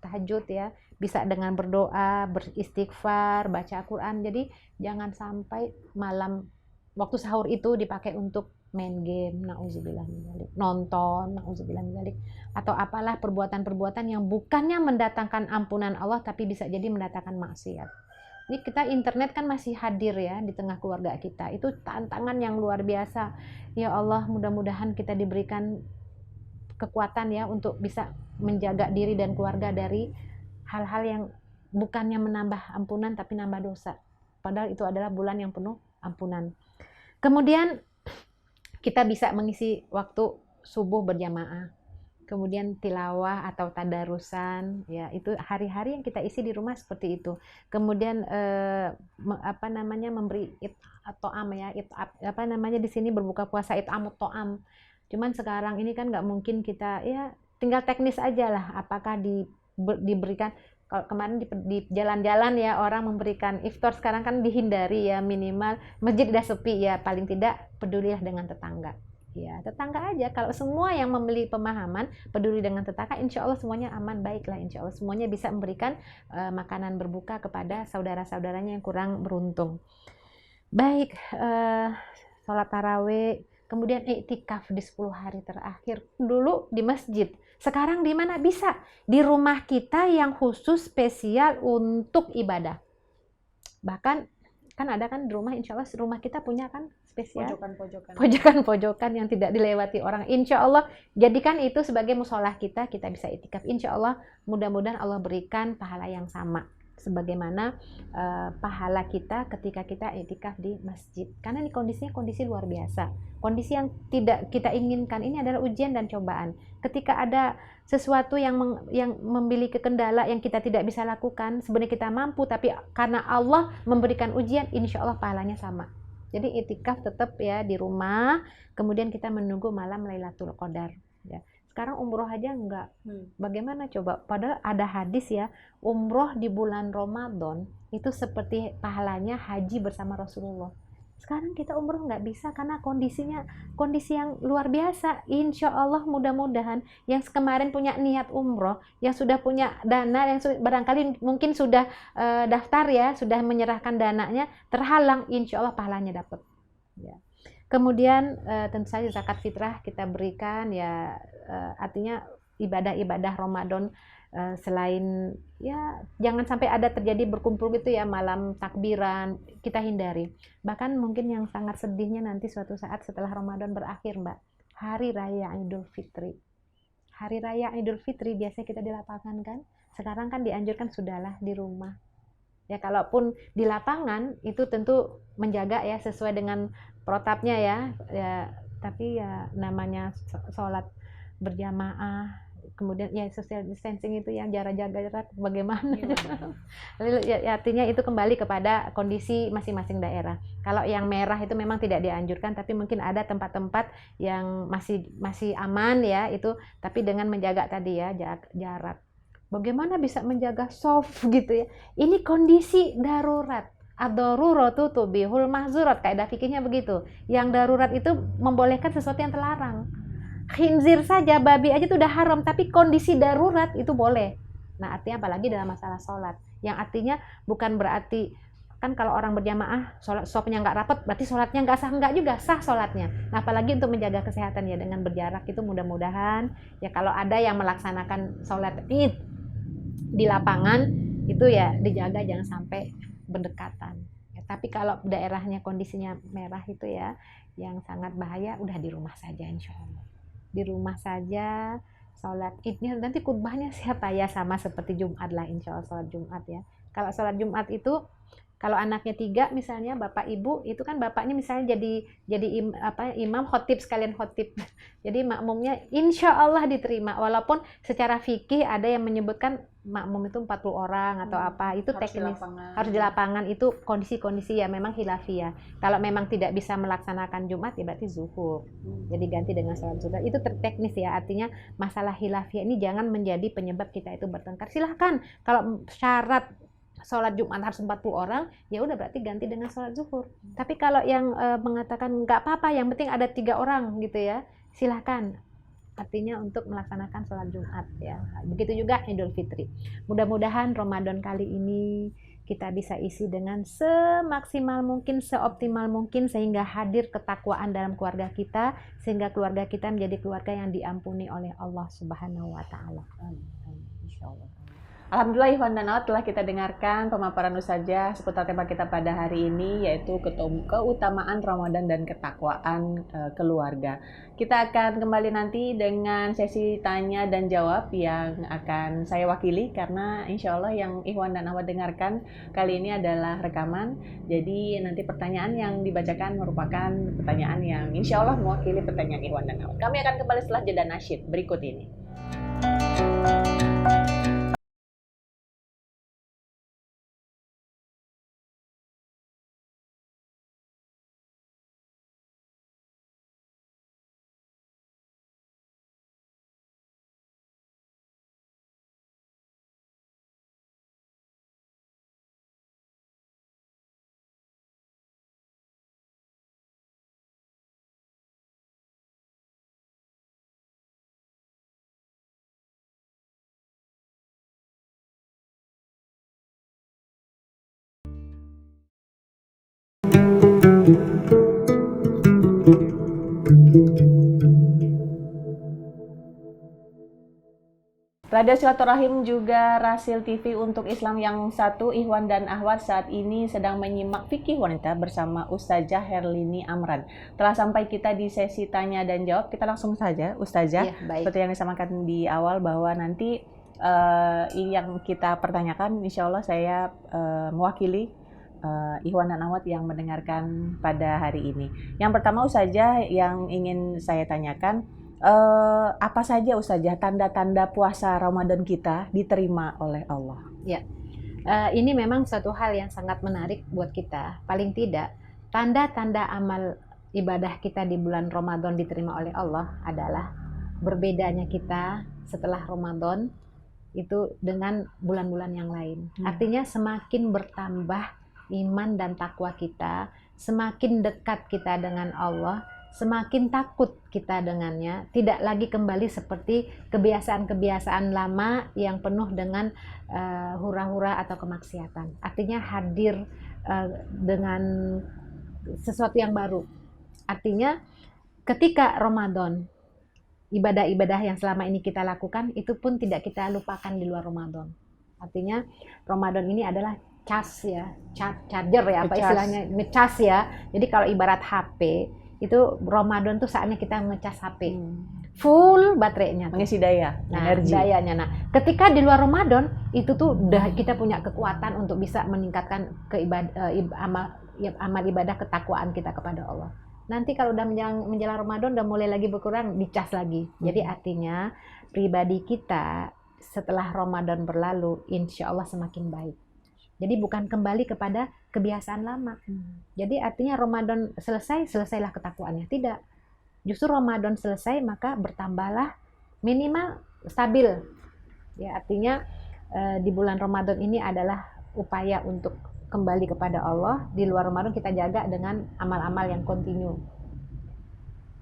tahajud ya, bisa dengan berdoa, beristighfar, baca Quran. Jadi jangan sampai malam waktu sahur itu dipakai untuk main game, na'udzubillah min dzalik, nonton, na'udzubillah min dzalik, atau apalah perbuatan-perbuatan yang bukannya mendatangkan ampunan Allah tapi bisa jadi mendatangkan maksiat. Ini kita internet kan masih hadir ya di tengah keluarga kita. Itu tantangan yang luar biasa. Ya Allah, mudah-mudahan kita diberikan kekuatan ya untuk bisa menjaga diri dan keluarga dari hal-hal yang bukannya menambah ampunan tapi nambah dosa. Padahal itu adalah bulan yang penuh ampunan. Kemudian kita bisa mengisi waktu subuh berjamaah, kemudian tilawah atau tadarusan, ya itu hari-hari yang kita isi di rumah seperti itu. Kemudian memberi to'am ya, di sini berbuka puasa it'amut to'am. Cuman sekarang ini kan nggak mungkin kita ya tinggal teknis aja lah, apakah diberikan. Kalau kemarin di jalan-jalan ya orang memberikan iftar, sekarang kan dihindari ya, minimal masjid udah sepi ya, paling tidak pedulilah dengan tetangga Ya, tetangga aja. Kalau semua yang memiliki pemahaman, peduli dengan tetangga, insya Allah semuanya aman, baiklah. Insya Allah semuanya bisa memberikan makanan berbuka kepada saudara-saudaranya yang kurang beruntung. Baik, sholat tarawih, kemudian iktikaf di 10 hari terakhir. Dulu di masjid, sekarang di mana? Bisa di rumah kita yang khusus spesial untuk ibadah. Bahkan kan ada kan di rumah, insya Allah rumah kita punya kan spesial pojokan-pojokan yang tidak dilewati orang. Insya Allah jadikan itu sebagai musolah kita bisa itikaf. Insya Allah mudah-mudahan Allah berikan pahala yang sama sebagaimana pahala kita ketika kita itikaf di masjid. Karena ini kondisinya kondisi luar biasa, kondisi yang tidak kita inginkan. Ini adalah ujian dan cobaan. Ketika ada sesuatu yang memiliki kendala yang kita tidak bisa lakukan, sebenarnya kita mampu, tapi karena Allah memberikan ujian, insya Allah pahalanya sama. Jadi itikaf tetap ya di rumah, kemudian kita menunggu malam Lailatul Qadar. Ya. Sekarang umroh aja enggak. Bagaimana coba? Padahal ada hadis ya, umroh di bulan Ramadan itu seperti pahalanya haji bersama Rasulullah. Sekarang kita umroh nggak bisa karena kondisi yang luar biasa. Insya Allah mudah-mudahan yang kemarin punya niat umroh, yang sudah punya dana, yang barangkali mungkin sudah daftar ya, sudah menyerahkan dananya, terhalang, insya Allah pahalanya dapat. Ya. Kemudian tentu saja zakat fitrah kita berikan ya, artinya ibadah-ibadah Ramadan selain ya jangan sampai ada terjadi berkumpul gitu ya malam takbiran, kita hindari. Bahkan mungkin yang sangat sedihnya nanti suatu saat setelah Ramadan berakhir, Mbak, Hari Raya Idul Fitri. Hari Raya Idul Fitri biasanya kita di lapangan kan, sekarang kan dianjurkan sudahlah di rumah. Ya kalaupun di lapangan itu tentu menjaga ya sesuai dengan protapnya ya, tapi ya namanya sholat berjamaah, kemudian ya social distancing itu yang jarak bagaimana. Ya, artinya itu kembali kepada kondisi masing-masing daerah. Kalau yang merah itu memang tidak dianjurkan, tapi mungkin ada tempat-tempat yang masih aman ya itu, tapi dengan menjaga tadi ya jarak. Bagaimana bisa menjaga soft gitu ya? Ini kondisi darurat. Ad-daruratu tubihul mahzurat, kaidah fikihnya begitu. Yang darurat itu membolehkan sesuatu yang terlarang. Khinzir saja, babi aja itu udah haram, tapi kondisi darurat itu boleh. Nah, artinya apalagi dalam masalah sholat. Yang artinya bukan berarti kan kalau orang berjamaah sholat sopnya nggak rapat berarti sholatnya nggak sah, nggak juga sah sholatnya. Nah, apalagi untuk menjaga kesehatan ya dengan berjarak itu mudah-mudahan ya kalau ada yang melaksanakan sholat id di lapangan itu ya dijaga jangan sampai berdekatan ya, tapi kalau daerahnya kondisinya merah itu ya yang sangat bahaya, udah di rumah saja insya Allah, di rumah saja sholat idnya. Nanti khutbahnya siapa ya, sama seperti Jumat lah insya Allah sholat Jumat ya. Kalau sholat Jumat itu kalau anaknya 3 misalnya bapak ibu itu kan bapaknya misalnya jadi imam khotib sekalian khotib. Jadi makmumnya insya Allah diterima, walaupun secara fikih ada yang menyebutkan makmum itu 40 orang atau apa, itu teknis harus di lapangan, itu kondisi-kondisi ya memang khilafiyah. Kalau memang tidak bisa melaksanakan Jumat ya berarti zuhur. Jadi ganti dengan sholat zuhur. Itu teknis ya, artinya masalah khilafiyah ini jangan menjadi penyebab kita itu bertengkar. Silahkan kalau syarat sholat Jumat harus 40 orang, ya udah berarti ganti dengan sholat zuhur. Tapi kalau yang mengatakan nggak apa-apa, yang penting ada 3 orang gitu ya, silahkan. Artinya untuk melaksanakan sholat Jumat ya. Begitu juga Idul Fitri. Mudah-mudahan Ramadan kali ini kita bisa isi dengan semaksimal mungkin, seoptimal mungkin, sehingga hadir ketakwaan dalam keluarga kita, sehingga keluarga kita menjadi keluarga yang diampuni oleh Allah Subhanahu wa Ta'ala. Insyaallah. Alhamdulillah Ikhwan dan Akhwat, telah kita dengarkan pemaparan Ustazah seputar tema kita pada hari ini, yaitu keutamaan Ramadan dan ketakwaan keluarga. Kita akan kembali nanti dengan sesi tanya dan jawab yang akan saya wakili, karena insya Allah yang Ikhwan dan Akhwat dengarkan kali ini adalah rekaman. Jadi nanti pertanyaan yang dibacakan merupakan pertanyaan yang insya Allah mewakili pertanyaan Ikhwan dan Akhwat. Kami akan kembali setelah jeda nasyid berikut ini. Radio Silaturahim juga Rasil TV untuk Islam yang satu, Ikhwan dan Akhwat saat ini sedang menyimak Fikih Wanita bersama Ustazah Herlini Amran. Telah sampai kita di sesi tanya dan jawab, kita langsung saja Ustazah. Ya, baik. Seperti yang disampaikan di awal bahwa nanti yang kita pertanyakan insya Allah saya mewakili Ikhwan dan Akhwat yang mendengarkan pada hari ini. Yang pertama Ustazah yang ingin saya tanyakan, apa saja Ustazah tanda-tanda puasa Ramadan kita diterima oleh Allah? Ya, ini memang satu hal yang sangat menarik buat kita. Paling tidak, tanda-tanda amal ibadah kita di bulan Ramadan diterima oleh Allah adalah berbedanya kita setelah Ramadan itu dengan bulan-bulan yang lain. Artinya semakin bertambah iman dan takwa kita, semakin dekat kita dengan Allah, semakin takut kita dengannya, tidak lagi kembali seperti kebiasaan-kebiasaan lama yang penuh dengan hura-hura atau kemaksiatan. Artinya hadir dengan sesuatu yang baru. Artinya ketika Ramadan, ibadah-ibadah yang selama ini kita lakukan itu pun tidak kita lupakan di luar Ramadan. Artinya Ramadan ini adalah charger ya, apa istilahnya, ngecas ya. Jadi kalau ibarat HP itu Ramadan tuh saatnya kita ngecas HP, full baterainya, mengisi daya, energi. Dayanya. Nah, ketika di luar Ramadan itu tuh udah kita punya kekuatan untuk bisa meningkatkan amal ibadah ketakwaan kita kepada Allah. Nanti kalau udah menjelang Ramadan udah mulai lagi berkurang, dicas lagi. Jadi artinya pribadi kita setelah Ramadan berlalu, insya Allah semakin baik. Jadi bukan kembali kepada kebiasaan lama. Jadi artinya Ramadan selesailah ketakwaannya. Tidak. Justru Ramadan selesai maka bertambahlah minimal stabil. Ya, artinya di bulan Ramadan ini adalah upaya untuk kembali kepada Allah. Di luar Ramadan kita jaga dengan amal-amal yang kontinu.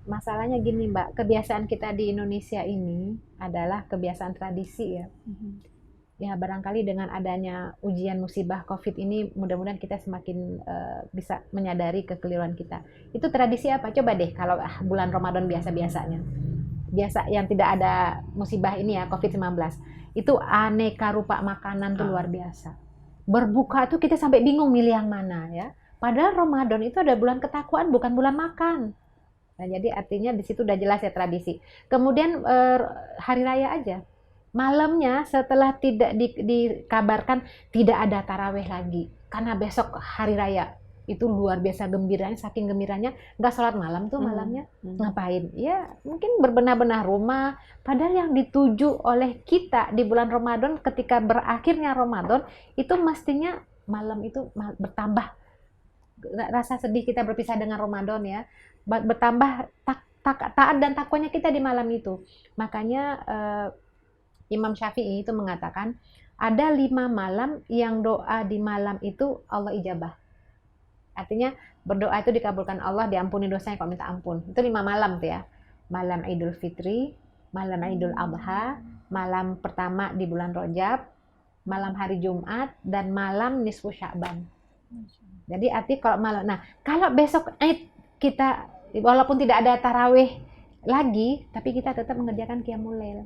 Masalahnya gini Mbak, kebiasaan kita di Indonesia ini adalah kebiasaan tradisi ya. Ya barangkali dengan adanya ujian musibah COVID ini mudah-mudahan kita semakin bisa menyadari kekeliruan kita. Itu tradisi apa? Coba deh kalau bulan Ramadan biasa-biasanya. Biasa yang tidak ada musibah ini ya, COVID-19. Itu aneka rupa makanan tuh luar biasa. Berbuka tuh kita sampai bingung milih yang mana ya. Padahal Ramadan itu ada bulan ketakwaan, bukan bulan makan. Nah, jadi artinya di situ udah jelas ya tradisi. Kemudian hari raya aja. Malamnya setelah tidak dikabarkan tidak ada taraweh lagi karena besok hari raya, itu luar biasa gembiranya, saking gembiranya nggak sholat malam tuh malamnya. Ngapain? Ya mungkin berbenah-benah rumah, padahal yang dituju oleh kita di bulan Ramadan ketika berakhirnya Ramadan itu mestinya malam itu bertambah rasa sedih kita berpisah dengan Ramadan ya, bertambah taat dan takwanya kita di malam itu. Makanya Imam Syafi'i itu mengatakan ada 5 malam yang doa di malam itu Allah ijabah. Artinya berdoa itu dikabulkan Allah, diampuni dosanya kalau minta ampun. Itu 5 malam tuh ya. Malam Idul Fitri, malam Idul Adha, malam pertama di bulan Rajab, malam hari Jumat, dan malam nisfu Sya'ban. Jadi arti kalau malam, nah kalau besok Id kita walaupun tidak ada tarawih lagi, tapi kita tetap mengerjakan qiyamul lail.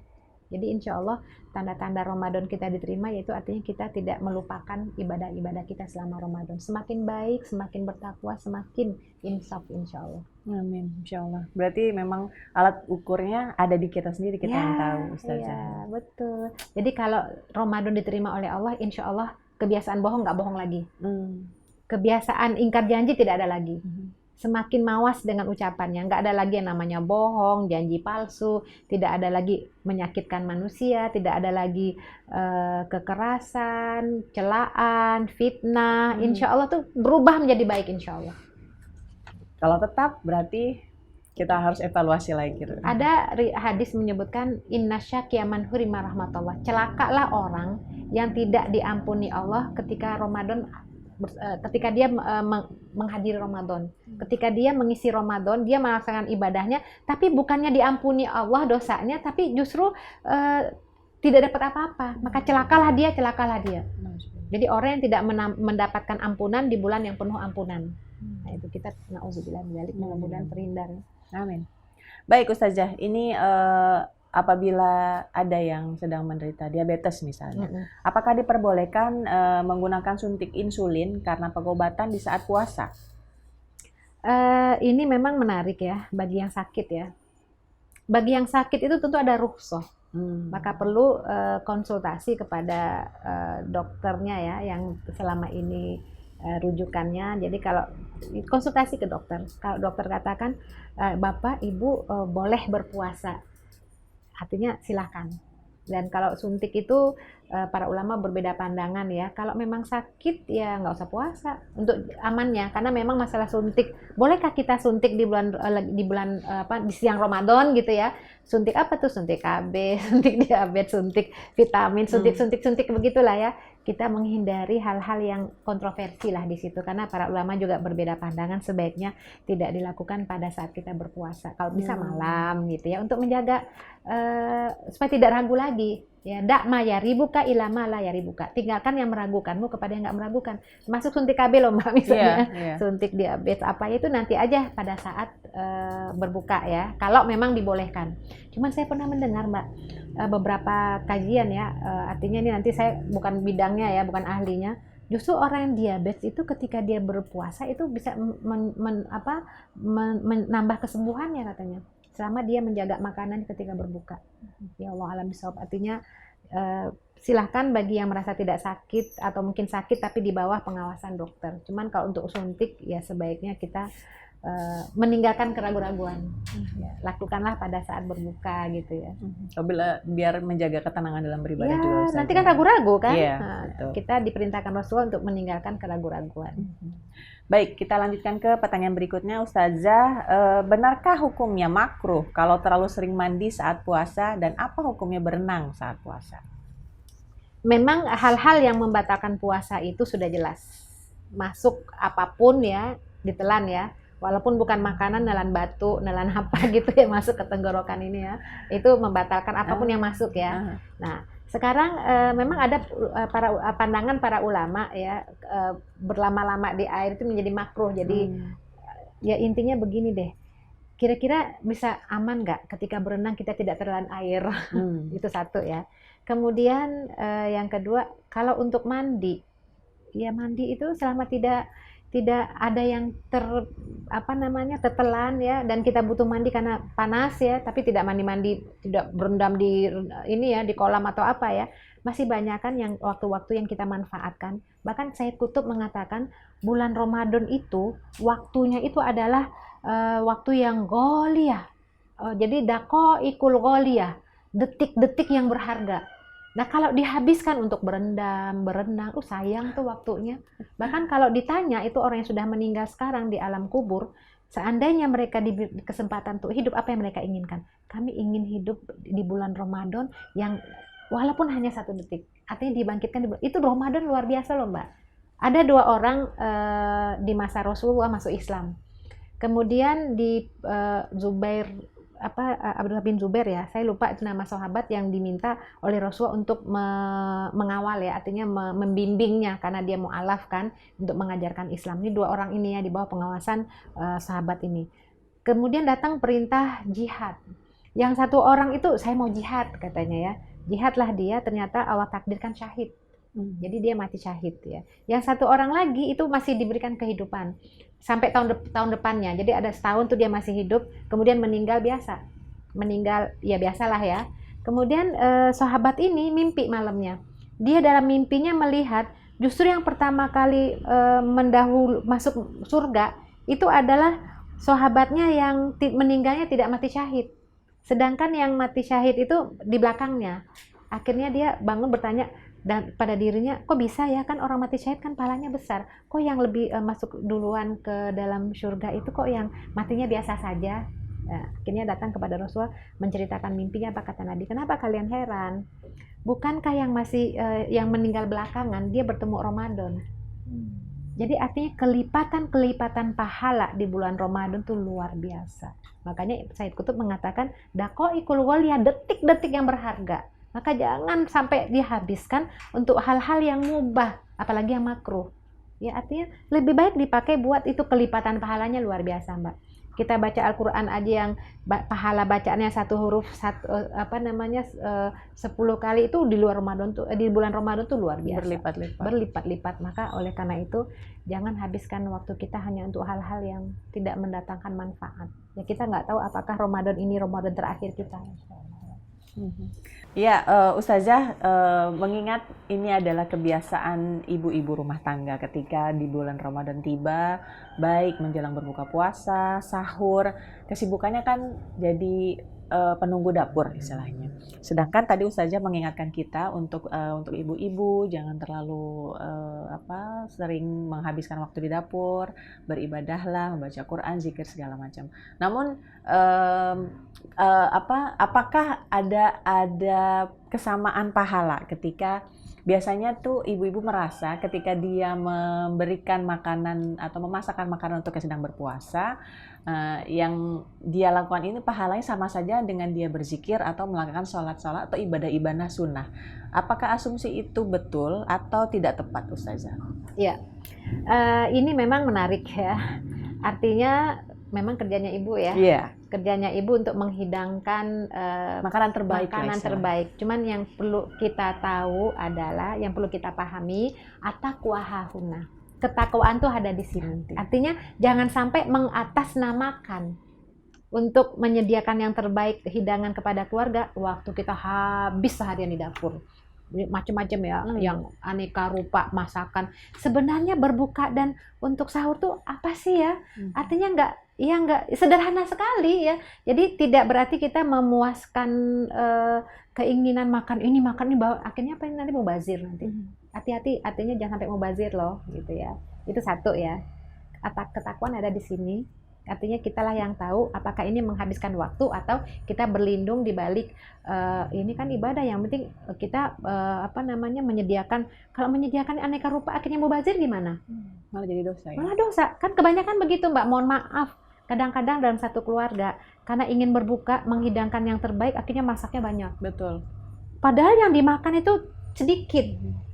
Jadi insya Allah tanda-tanda Ramadan kita diterima yaitu artinya kita tidak melupakan ibadah-ibadah kita selama Ramadan. Semakin baik, semakin bertakwa, semakin insaf insya Allah. Amin, insya Allah. Berarti memang alat ukurnya ada di kita sendiri, kita yang tahu Ustazah. Iya, betul. Jadi kalau Ramadan diterima oleh Allah, insya Allah kebiasaan bohong nggak bohong lagi. Kebiasaan ingkar janji tidak ada lagi. Semakin mawas dengan ucapannya, nggak ada lagi yang namanya bohong, janji palsu, tidak ada lagi menyakitkan manusia, tidak ada lagi kekerasan, celaan, fitnah. Insya Allah tuh berubah menjadi baik insya Allah. Kalau tetap berarti kita harus evaluasi lagi. Ada hadis menyebutkan inna syakiyaman hurima rahmatullah. Celakalah orang yang tidak diampuni Allah ketika Ramadan, ketika dia menghadiri Ramadan, ketika dia mengisi Ramadan, dia melaksanakan ibadahnya, tapi bukannya diampuni Allah dosanya, tapi justru tidak dapat apa-apa. Maka celakalah dia. Jadi orang yang tidak mendapatkan ampunan di bulan yang penuh ampunan. Nah itu kita na'udzubillah min dzalik, mudah-mudahan terhindar. Amin. Baik Ustazah, ini apabila ada yang sedang menderita diabetes misalnya, Mm-mm. apakah diperbolehkan menggunakan suntik insulin karena pengobatan di saat puasa? Ini memang menarik ya bagi yang sakit ya. Bagi yang sakit itu tentu ada rukhsah, maka perlu konsultasi kepada dokternya ya yang selama ini rujukannya. Jadi kalau konsultasi ke dokter, kalau dokter katakan Bapak Ibu boleh berpuasa, artinya silakan. Dan kalau suntik itu para ulama berbeda pandangan ya. Kalau memang sakit ya nggak usah puasa untuk amannya, karena memang masalah suntik. Bolehkah kita suntik di bulan apa di siang Ramadan gitu ya? Suntik apa tuh? Suntik KB, suntik diabetes, suntik vitamin, suntik begitulah ya. Kita menghindari hal-hal yang kontroversi lah di situ, karena para ulama juga berbeda pandangan, sebaiknya tidak dilakukan pada saat kita berpuasa. Kalau bisa malam gitu ya, untuk menjaga supaya tidak ragu lagi. Ya, dak ma ya ribuka ilama la ya ribuka. Tinggalkan yang meragukanmu kepada yang nggak meragukan. Masuk suntik KB loh Mbak misalnya, suntik diabetes apa itu nanti aja pada saat berbuka ya. Kalau memang dibolehkan. Cuman saya pernah mendengar Mbak beberapa kajian ya, artinya ini nanti saya bukan bidangnya ya, bukan ahlinya. Justru orang yang diabetes itu ketika dia berpuasa itu bisa menambah kesembuhannya katanya, selama dia menjaga makanan ketika berbuka. Ya Allah alam bisawab. Artinya silahkan bagi yang merasa tidak sakit atau mungkin sakit tapi di bawah pengawasan dokter. Cuman kalau untuk suntik ya sebaiknya kita meninggalkan keraguan-raguan. Ya, lakukanlah pada saat berbuka gitu ya. Biar menjaga ketenangan dalam beribadah ya, juga. Ustazah. Nanti kan ragu-ragu kan. Iya, kita diperintahkan Rasulullah untuk meninggalkan keraguan-raguan. Baik, kita lanjutkan ke pertanyaan berikutnya, Ustazah. Benarkah hukumnya makruh kalau terlalu sering mandi saat puasa, dan apa hukumnya berenang saat puasa? Memang hal-hal yang membatalkan puasa itu sudah jelas. Masuk apapun ya, ditelan ya. Walaupun bukan makanan, nelan batu, nelan apa gitu ya masuk ke tenggorokan ini ya. Itu membatalkan apapun yang masuk ya. Nah, sekarang memang ada pandangan para ulama ya, berlama-lama di air itu menjadi makruh. Jadi ya intinya begini deh, kira-kira bisa aman nggak ketika berenang kita tidak tertelan air? Itu satu ya. Kemudian yang kedua, kalau untuk mandi, ya mandi itu selama tidak ada yang tertelan ya, dan kita butuh mandi karena panas ya, tapi tidak mandi tidak berendam di ini ya di kolam atau apa ya, masih banyak kan yang waktu-waktu yang kita manfaatkan. Bahkan Sayyid Qutb mengatakan bulan Ramadan itu waktunya itu adalah waktu yang ghaliyah. Jadi daqaiqul ghaliyah, detik-detik yang berharga. Nah kalau dihabiskan untuk berenang, sayang tuh waktunya. Bahkan kalau ditanya itu orang yang sudah meninggal sekarang di alam kubur, seandainya mereka diberi kesempatan untuk hidup, apa yang mereka inginkan? Kami ingin hidup di bulan Ramadan yang walaupun hanya 1 detik, artinya dibangkitkan itu Ramadan luar biasa loh Mbak. Ada 2 orang di masa Rasulullah masuk Islam. Kemudian di Abdullah bin Zubair ya, saya lupa itu nama sahabat yang diminta oleh Rasulullah untuk mengawal ya, artinya membimbingnya karena dia mu'alaf kan untuk mengajarkan Islam. Ini 2 orang ini ya di bawah pengawasan sahabat ini. Kemudian datang perintah jihad. Yang 1 orang itu saya mau jihad katanya ya, jihadlah dia, ternyata Allah takdirkan syahid. Jadi dia mati syahid ya. Yang 1 orang lagi itu masih diberikan kehidupan sampai tahun depannya. Jadi ada setahun tuh dia masih hidup, kemudian meninggal biasa. Meninggal ya biasalah ya. Kemudian sahabat ini mimpi malamnya. Dia dalam mimpinya melihat justru yang pertama kali masuk surga itu adalah sahabatnya yang meninggalnya tidak mati syahid. Sedangkan yang mati syahid itu di belakangnya. Akhirnya dia bangun bertanya dan pada dirinya, kok bisa ya, kan orang mati syahid kan pahalanya besar, kok yang lebih masuk duluan ke dalam surga itu kok yang matinya biasa saja. Nah, akhirnya datang kepada Rasulullah menceritakan mimpinya. Apa kata Nabi, kenapa kalian heran? Bukankah yang masih yang meninggal belakangan dia bertemu Ramadan? Jadi artinya kelipatan pahala di bulan Ramadan tuh luar biasa. Makanya Sayyid Qutb mengatakan daqaiqul ghaliyah, detik-detik yang berharga. Maka jangan sampai dihabiskan untuk hal-hal yang mubah, apalagi yang makruh. Ya artinya lebih baik dipakai buat itu, kelipatan pahalanya luar biasa Mbak. Kita baca Al-Quran aja yang pahala bacaannya 1 huruf 10 kali itu di luar Ramadan tuh, di bulan Ramadan tuh luar biasa. Berlipat-lipat. Maka oleh karena itu jangan habiskan waktu kita hanya untuk hal-hal yang tidak mendatangkan manfaat. Ya kita nggak tahu apakah Ramadan ini Ramadan terakhir kita. Ya, Ustazah, mengingat ini adalah kebiasaan ibu-ibu rumah tangga ketika di bulan Ramadan tiba, baik menjelang berbuka puasa, sahur, kesibukannya kan jadi penunggu dapur istilahnya. Sedangkan tadi Ustazah mengingatkan kita untuk ibu-ibu jangan terlalu sering menghabiskan waktu di dapur, beribadahlah, membaca Quran, zikir segala macam. Namun apakah ada kesamaan pahala ketika biasanya tuh ibu-ibu merasa ketika dia memberikan makanan atau memasakkan makanan untuk yang sedang berpuasa, yang dia lakukan ini pahalanya sama saja dengan dia berzikir atau melakukan sholat-sholat atau ibadah-ibadah sunnah. Apakah asumsi itu betul atau tidak tepat, Ustazah? Ya, ini memang menarik ya. Artinya memang kerjanya ibu ya. Iya. Kerjanya ibu untuk menghidangkan makanan terbaik. Cuman yang perlu kita tahu adalah, yang perlu kita pahami, at-taqwa hahuna. Ketakwaan tuh ada di sini. Artinya jangan sampai mengatasnamakan untuk menyediakan yang terbaik hidangan kepada keluarga waktu kita habis seharian di dapur. Macam-macam ya, yang aneka rupa masakan. Sebenarnya berbuka dan untuk sahur tuh apa sih ya? Artinya nggak sederhana sekali ya. Jadi tidak berarti kita memuaskan keinginan makan ini bahwa akhirnya apa ini nanti mubazir nanti. Hati-hati, artinya jangan sampai mubazir loh, gitu ya. Itu satu ya. Ketakwaan ada di sini. Artinya kitalah yang tahu apakah ini menghabiskan waktu atau kita berlindung di balik ini kan ibadah, yang penting kita menyediakan. Kalau menyediakan aneka rupa akhirnya mubazir gimana? Malah jadi dosa ya? Malah dosa. Kan kebanyakan begitu, Mbak. Mohon maaf. Kadang-kadang dalam satu keluarga karena ingin berbuka, menghidangkan yang terbaik, akhirnya masaknya banyak. Betul. Padahal yang dimakan itu sedikit,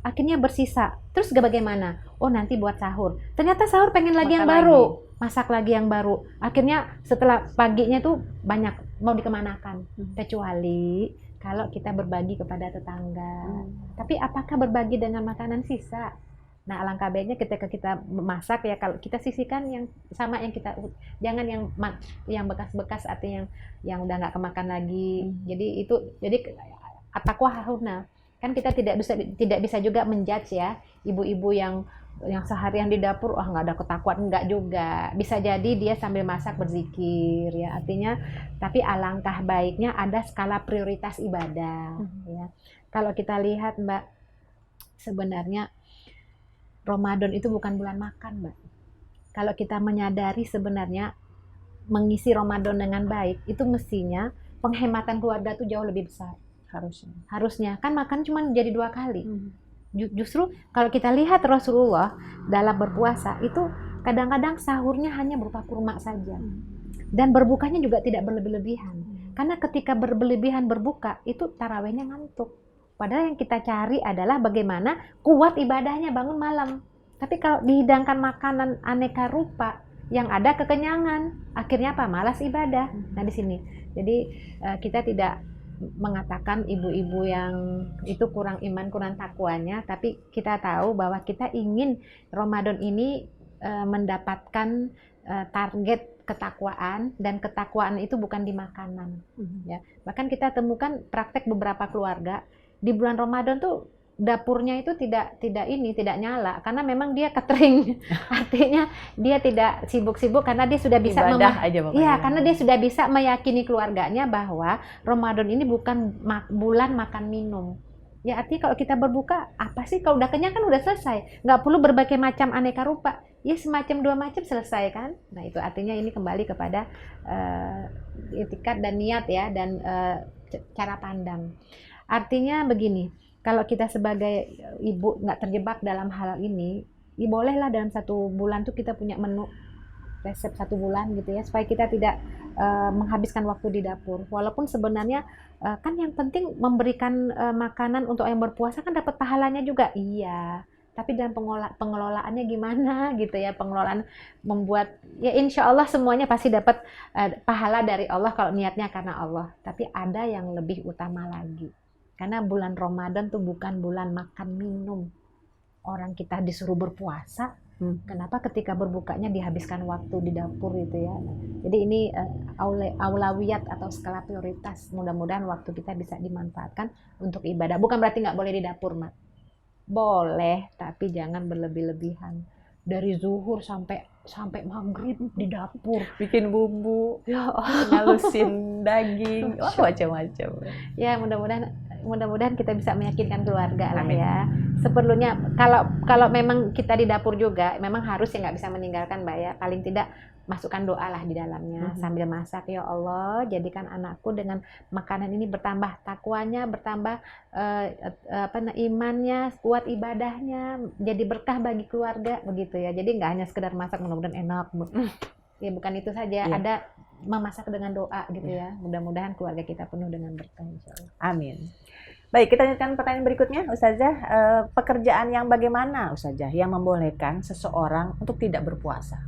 akhirnya bersisa. Terus bagaimana? Oh, nanti buat sahur. Ternyata sahur pengen lagi yang baru, masak lagi yang baru. Akhirnya setelah paginya tuh banyak, mau dikemanakan. Kecuali kalau kita berbagi kepada tetangga. Tapi apakah berbagi dengan makanan sisa? Nah, alangkah baiknya ketika kita masak ya, kalau kita sisihkan yang sama yang kita, jangan yang bekas-bekas, artinya yang udah nggak kemakan lagi. Jadi at-taqwa hahuna. Kan kita tidak bisa juga menjudge ya ibu-ibu yang seharian di dapur nggak ada ketakwaan, enggak juga. Bisa jadi dia sambil masak berzikir ya. Artinya tapi alangkah baiknya ada skala prioritas ibadah ya. Kalau kita lihat, Mbak, sebenarnya Ramadan itu bukan bulan makan, Mbak. Kalau kita menyadari sebenarnya mengisi Ramadan dengan baik, itu mestinya penghematan keluarga itu jauh lebih besar. Harusnya. Kan makan cuma jadi 2 kali. Justru kalau kita lihat Rasulullah dalam berpuasa, itu kadang-kadang sahurnya hanya berupa kurma saja. Dan berbukanya juga tidak berlebih-lebihan. Karena ketika berlebihan berbuka, itu tarawihnya ngantuk. Padahal yang kita cari adalah bagaimana kuat ibadahnya bangun malam. Tapi kalau dihidangkan makanan aneka rupa, yang ada kekenyangan, akhirnya apa? Malas ibadah. Nah di sini. Jadi kita tidak mengatakan ibu-ibu yang itu kurang iman, kurang takwanya, tapi kita tahu bahwa kita ingin Ramadan ini mendapatkan target ketakwaan, dan ketakwaan itu bukan di makanan. Ya. Bahkan kita temukan praktek beberapa keluarga di bulan Ramadan tuh dapurnya itu tidak nyala karena memang dia catering. Artinya dia tidak sibuk-sibuk karena dia sudah bisa karena dia sudah bisa meyakini keluarganya bahwa Ramadan ini bukan bulan makan minum. Ya artinya kalau kita berbuka, apa sih kalau udah kenyang kan udah selesai. Nggak perlu berbagai macam aneka rupa. Ya semacam 2 macam selesai kan. Nah itu artinya ini kembali kepada itikat dan niat ya, dan cara pandang. Artinya begini, kalau kita sebagai ibu nggak terjebak dalam hal ini, ya bolehlah dalam 1 bulan tuh kita punya menu resep 1 bulan gitu ya, supaya kita tidak menghabiskan waktu di dapur. Walaupun sebenarnya kan yang penting memberikan makanan untuk yang berpuasa kan dapat pahalanya juga. Iya, tapi dalam pengelolaannya gimana gitu ya, pengelolaan membuat ya insya Allah semuanya pasti dapat pahala dari Allah kalau niatnya karena Allah. Tapi ada yang lebih utama lagi, karena bulan Ramadan tuh bukan bulan makan minum. Orang kita disuruh berpuasa, kenapa ketika berbukanya dihabiskan waktu di dapur gitu ya. Jadi ini aulawiyat atau skala prioritas. Mudah-mudahan waktu kita bisa dimanfaatkan untuk ibadah. Bukan berarti nggak boleh di dapur, Mat. Boleh, tapi jangan berlebih-lebihan. Dari zuhur sampai maghrib di dapur. Bikin bumbu, Ya, ngalusin daging, macam-macam. ya mudah-mudahan kita bisa meyakinkan keluarga lah Amin. ya. Seperlunya kalau memang kita di dapur juga, memang harus ya nggak bisa meninggalkan Mbak ya. Paling tidak masukkan doa lah di dalamnya sambil masak. Ya Allah, jadikan anakku dengan makanan ini bertambah takwanya, bertambah imannya, kuat ibadahnya, jadi berkah bagi keluarga begitu ya. Jadi nggak hanya sekedar masak mudah-mudahan enak. Ya bukan itu saja, ada memasak dengan doa gitu ya. Mudah-mudahan keluarga kita penuh dengan berkah insyaallah. Amin. Baik, kita lanjutkan pertanyaan berikutnya, Ustazah. Pekerjaan yang bagaimana, Ustazah, yang membolehkan seseorang untuk tidak berpuasa?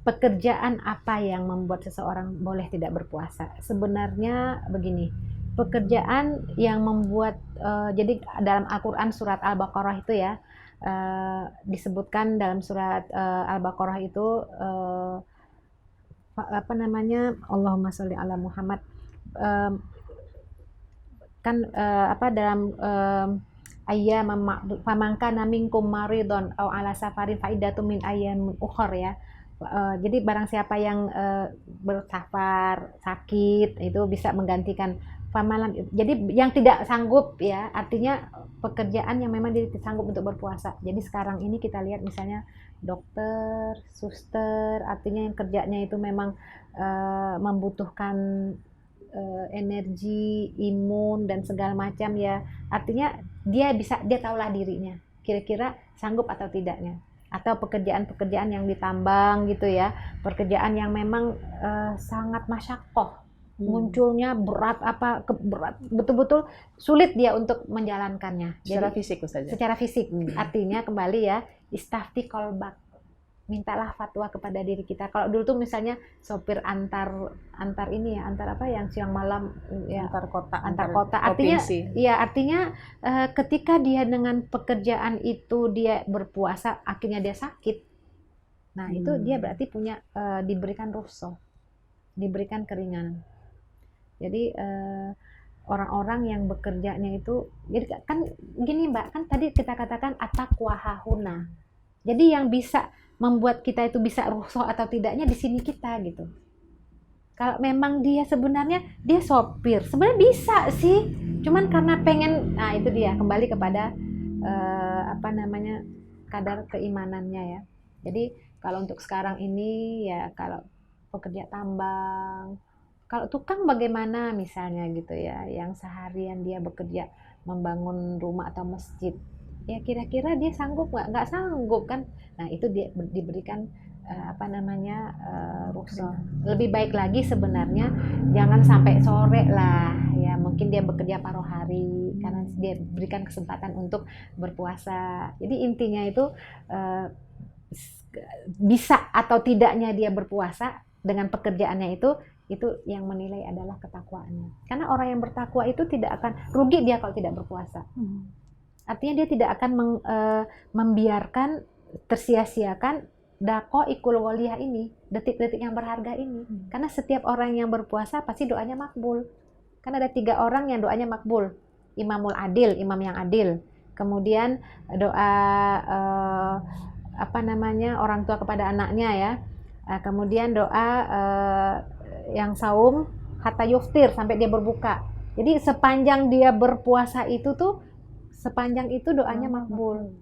Pekerjaan apa yang membuat seseorang boleh tidak berpuasa? Sebenarnya begini, pekerjaan yang membuat jadi dalam Al-Qur'an surat Al-Baqarah itu ya, disebutkan dalam surat Al-Baqarah itu Allahumma sholli ala Muhammad, dalam ayyam famangkana minkum maridon au ala safarin faidatum min ayyamin ukhra ya. Jadi barang siapa yang bersafar, sakit, itu bisa menggantikan famalam. Jadi yang tidak sanggup ya, artinya pekerjaan yang memang dia tidak sanggup untuk berpuasa. Jadi sekarang ini kita lihat misalnya dokter, suster, artinya yang kerjanya itu memang membutuhkan energi, imun dan segala macam ya. Artinya dia tahulah dirinya, kira-kira sanggup atau tidaknya. Atau pekerjaan-pekerjaan yang ditambang gitu ya, pekerjaan yang memang sangat masyakoh, munculnya berat betul-betul sulit dia untuk menjalankannya. Secara Jadi, fisik, Ustazah? Secara fisik, artinya kembali ya, istafti kolbak, mintalah fatwa kepada diri kita. Kalau dulu tuh misalnya sopir antar ini ya, antar apa yang siang malam ya, antar kota. Artinya ketika dia dengan pekerjaan itu dia berpuasa, akhirnya dia sakit. Nah, itu dia berarti punya diberikan rukhsah, diberikan keringanan. Jadi orang-orang yang bekerjanya itu, jadi kan gini Mbak, kan tadi kita katakan at-taqwa hahuna. Jadi yang bisa membuat kita itu bisa rukhsah atau tidaknya di sini kita gitu. Kalau memang dia sebenarnya dia sopir, sebenarnya bisa sih, cuman karena pengen, nah itu dia kembali kepada kadar keimanannya ya. Jadi kalau untuk sekarang ini ya, kalau pekerja tambang, kalau tukang bagaimana misalnya gitu ya, yang seharian dia bekerja membangun rumah atau masjid, ya kira-kira dia sanggup nggak sanggup kan. Nah itu dia diberikan rukhsah. Lebih baik lagi sebenarnya jangan sampai sore lah ya, mungkin dia bekerja paruh hari karena dia berikan kesempatan untuk berpuasa. Jadi intinya itu bisa atau tidaknya dia berpuasa dengan pekerjaannya itu yang menilai adalah ketakwaannya. Karena orang yang bertakwa itu tidak akan rugi dia kalau tidak berpuasa. Artinya dia tidak akan membiarkan tersia-siakan daqaiqul ghaliyah ini, detik-detik yang berharga ini. Karena setiap orang yang berpuasa pasti doanya makbul. Karena ada 3 orang yang doanya makbul. Imamul adil, imam yang adil. Kemudian doa orang tua kepada anaknya ya. Kemudian doa yang saum hatta yuftir, sampai dia berbuka. Jadi sepanjang dia berpuasa itu tuh, sepanjang itu doanya makbul.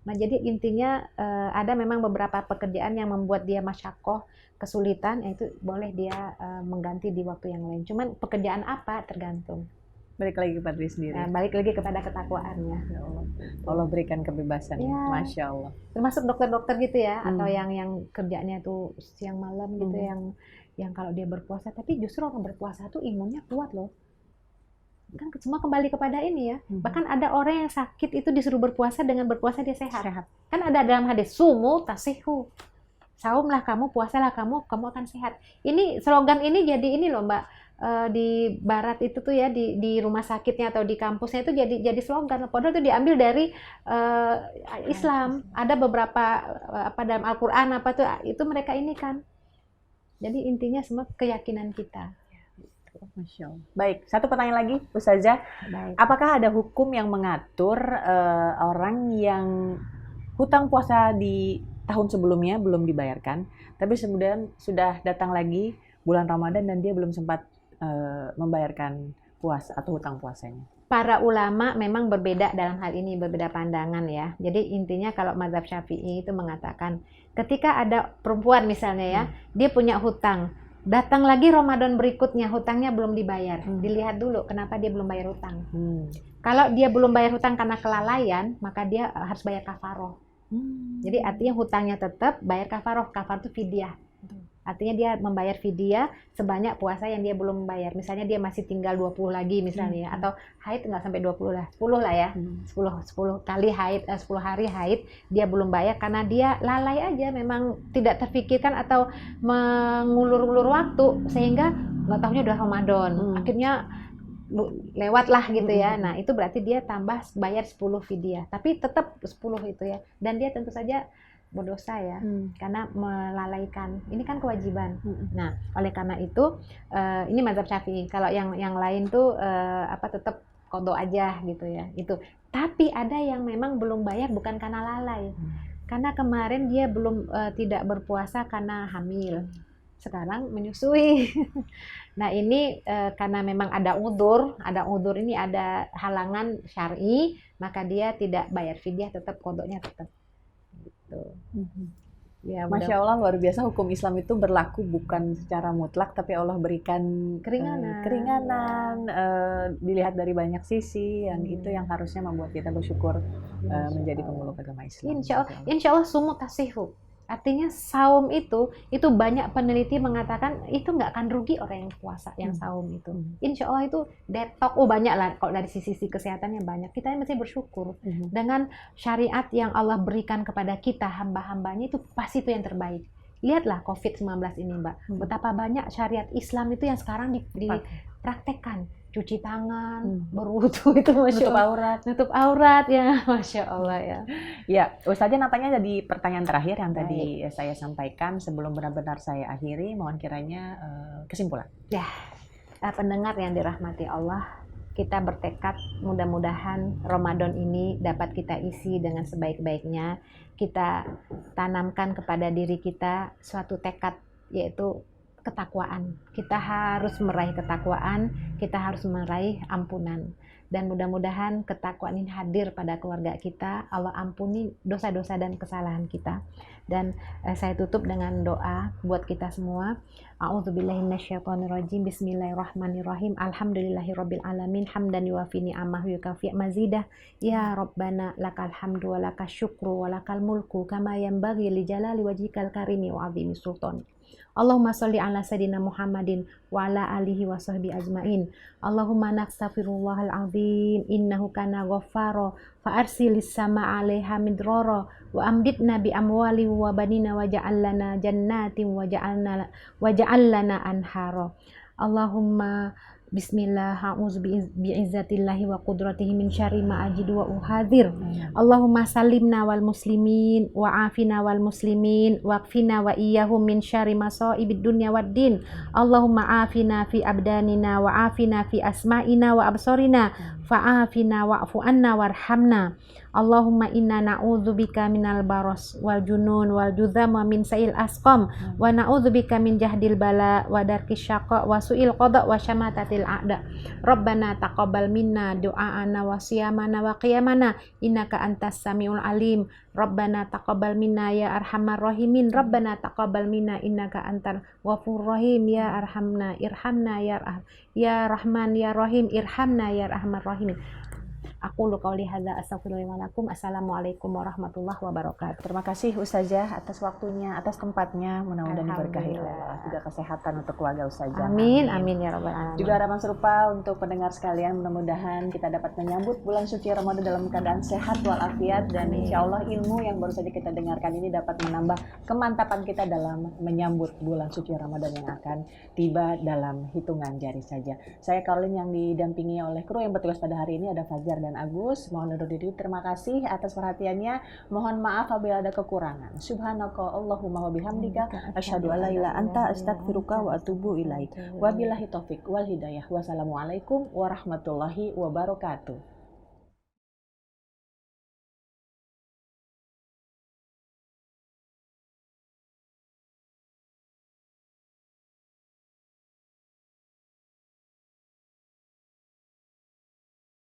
Nah jadi intinya ada memang beberapa pekerjaan yang membuat dia masyakoh, kesulitan, itu boleh dia mengganti di waktu yang lain. Cuman pekerjaan apa tergantung. Balik lagi kepada diri sendiri. Balik lagi kepada ketakwaannya. Ya Allah. Allah berikan kebebasan. Ya. Masya Allah. Termasuk dokter-dokter gitu ya, atau yang kerjanya tuh siang malam gitu, yang kalau dia berpuasa, tapi justru orang berpuasa tuh imunnya kuat loh. kan semua kembali kepada ini ya. Bahkan ada orang yang sakit itu disuruh berpuasa, dengan berpuasa dia sehat. Kan ada dalam hadis, sumu tasihu, saumlah kamu, puasalah kamu akan sehat. Ini slogan ini jadi ini loh Mbak, di barat itu tuh ya, di rumah sakitnya atau di kampusnya itu jadi slogan. Padahal itu diambil dari Islam. Ada beberapa apa dalam Al-Quran apa tuh itu mereka ini kan. Jadi intinya semua keyakinan kita. Masya Allah. Baik, satu pertanyaan lagi, Ustazah. Baik. Apakah ada hukum yang mengatur orang yang hutang puasa di tahun sebelumnya belum dibayarkan, tapi kemudian sudah datang lagi bulan Ramadan dan dia belum sempat membayarkan puasa atau hutang puasanya? Para ulama memang berbeda dalam hal ini, berbeda pandangan ya. Jadi intinya kalau mazhab Syafi'i itu mengatakan ketika ada perempuan misalnya ya, dia punya hutang, datang lagi Ramadan berikutnya hutangnya belum dibayar, dilihat dulu kenapa dia belum bayar hutang. Kalau dia belum bayar hutang karena kelalaian, maka dia harus bayar kafaroh. Jadi artinya hutangnya tetap, bayar kafaroh. Kafaroh itu fidyah. Artinya dia membayar fidyah sebanyak puasa yang dia belum membayar. Misalnya dia masih tinggal 20 lagi misalnya ya, atau haid nggak sampai 20 lah, 10 lah ya. 10 kali haid, 10 hari haid dia belum bayar karena dia lalai aja, memang tidak terfikirkan atau mengulur-ulur waktu sehingga nggak tahunya udah Ramadan. Akhirnya lewat lah gitu ya. Nah, itu berarti dia tambah bayar 10 fidyah. Tapi tetap 10 itu ya. Dan dia tentu saja berdosa ya, karena melalaikan. Ini kan kewajiban. Nah, oleh karena itu ini mazhab Syafi'i. Kalau yang lain tuh tetap qadha aja gitu ya. Itu. Tapi ada yang memang belum bayar bukan karena lalai. Karena kemarin dia belum tidak berpuasa karena hamil. Sekarang menyusui. Nah, ini karena memang ada udzur ini, ada halangan syar'i, maka dia tidak bayar fidyah, tetap qadhanya tetap. Ya, Masya Allah, luar biasa, hukum Islam itu berlaku bukan secara mutlak, tapi Allah berikan keringanan, dilihat dari banyak sisi, yang itu yang harusnya membuat kita bersyukur menjadi pemeluk agama Islam. Insya Allah sumu tasihu. Artinya saum itu banyak peneliti mengatakan itu nggak akan rugi orang yang puasa, yang saum itu. Insya Allah itu detox, banyak lah kalau dari sisi kesehatannya banyak. Kita mesti bersyukur dengan syariat yang Allah berikan kepada kita, hamba-hambanya itu pasti itu yang terbaik. Lihatlah COVID-19 ini Mbak, betapa banyak syariat Islam itu yang sekarang dipraktekkan. Cuci tangan, berwudu itu nutup aurat ya, Masya Allah ya. Ya, Ustazah nampaknya jadi pertanyaan terakhir yang tadi saya sampaikan sebelum benar-benar saya akhiri, mohon kiranya kesimpulan. Ya, pendengar yang dirahmati Allah, kita bertekad mudah-mudahan Ramadan ini dapat kita isi dengan sebaik-baiknya. Kita tanamkan kepada diri kita suatu tekad, yaitu ketakwaan. Kita harus meraih ketakwaan, kita harus meraih ampunan. Dan mudah-mudahan ketakwaan ini hadir pada keluarga kita. Allah ampuni dosa-dosa dan kesalahan kita. Dan saya tutup dengan doa buat kita semua. A'udzubillahi minasyaitonirrajim. Bismillahirrahmanirrahim. Alhamdulillahirabbil alamin. Hamdan yuwafi ni'amahu yukafi mazidah. Ya Rabbana lakal hamdu wa lakal syukru wa lakal mulku kama yanbaghi li jalali wajhikal karimi wa 'azimi sultan. Allahumma sholli ala sayyidina Muhammadin wa ala alihi wa sahbihi ajmain. Allahumma nastaghfirullahal azim innahu kana ghaffara fa arsilis sama 'alaiha midrara wa amditna bi amwali wa banina waj'al lana jannatin waj'al lana anhara. Allahumma bismillah, a'udzu bi'izzatillahi wa qudratihi min syarri ma ajidu wa uhadzir. Allahumma salimna wal muslimin wa afina wal muslimin wa qfina wa iyyahum min syarri masaibid dunya wad din. Allahumma afina fi abdanina wa afina fi asma'ina wa absarina fa afina wa'fu anna warhamna. Allahumma inna na'udzubika minal baros wal junun wal judham wa min sa'il asqam wa na'udzubika min jahdil bala wa darkis syaqa wa su'il qada wa syamatatil a'da. Rabbana taqabbal minna du'aana wa siyamana wa qiyamana innaka antas samiul alim. Rabbana taqabbal minna ya arhamar rahimin. Rabbana taqabbal minna innaka antal ghafurur rahim. Ya arhamna irhamna ya rahman ya rahim irhamna ya arhamar rahimin. Aku qouli hadza astaghfirullah lakum. Assalamualaikum warahmatullahi wabarakatuh. Terima kasih Ustazah atas waktunya, atas tempatnya. Mudah-mudahan diberkahi Alhamdulillah. Allah. Juga kesehatan untuk keluarga Ustazah. Amin, amin ya rabbal alamin. Juga harapan serupa untuk pendengar sekalian, mudah-mudahan kita dapat menyambut bulan suci Ramadan dalam keadaan sehat walafiat, dan Amin. insya Allah ilmu yang baru saja kita dengarkan ini dapat menambah kemantapan kita dalam menyambut bulan suci Ramadan yang akan tiba dalam hitungan jari saja. Saya Caroline yang didampingi oleh kru yang bertugas pada hari ini, ada Fajar dan Agus. Mohon undur diri, terima kasih atas perhatiannya. Mohon maaf apabila ada kekurangan. Subhanaka Allahumma wa bihamdika asyhadu an la ilaha anta astaghfiruka wa atubu ilaik. Wabillahi taufik wal hidayah. Wassalamualaikum warahmatullahi wabarakatuh.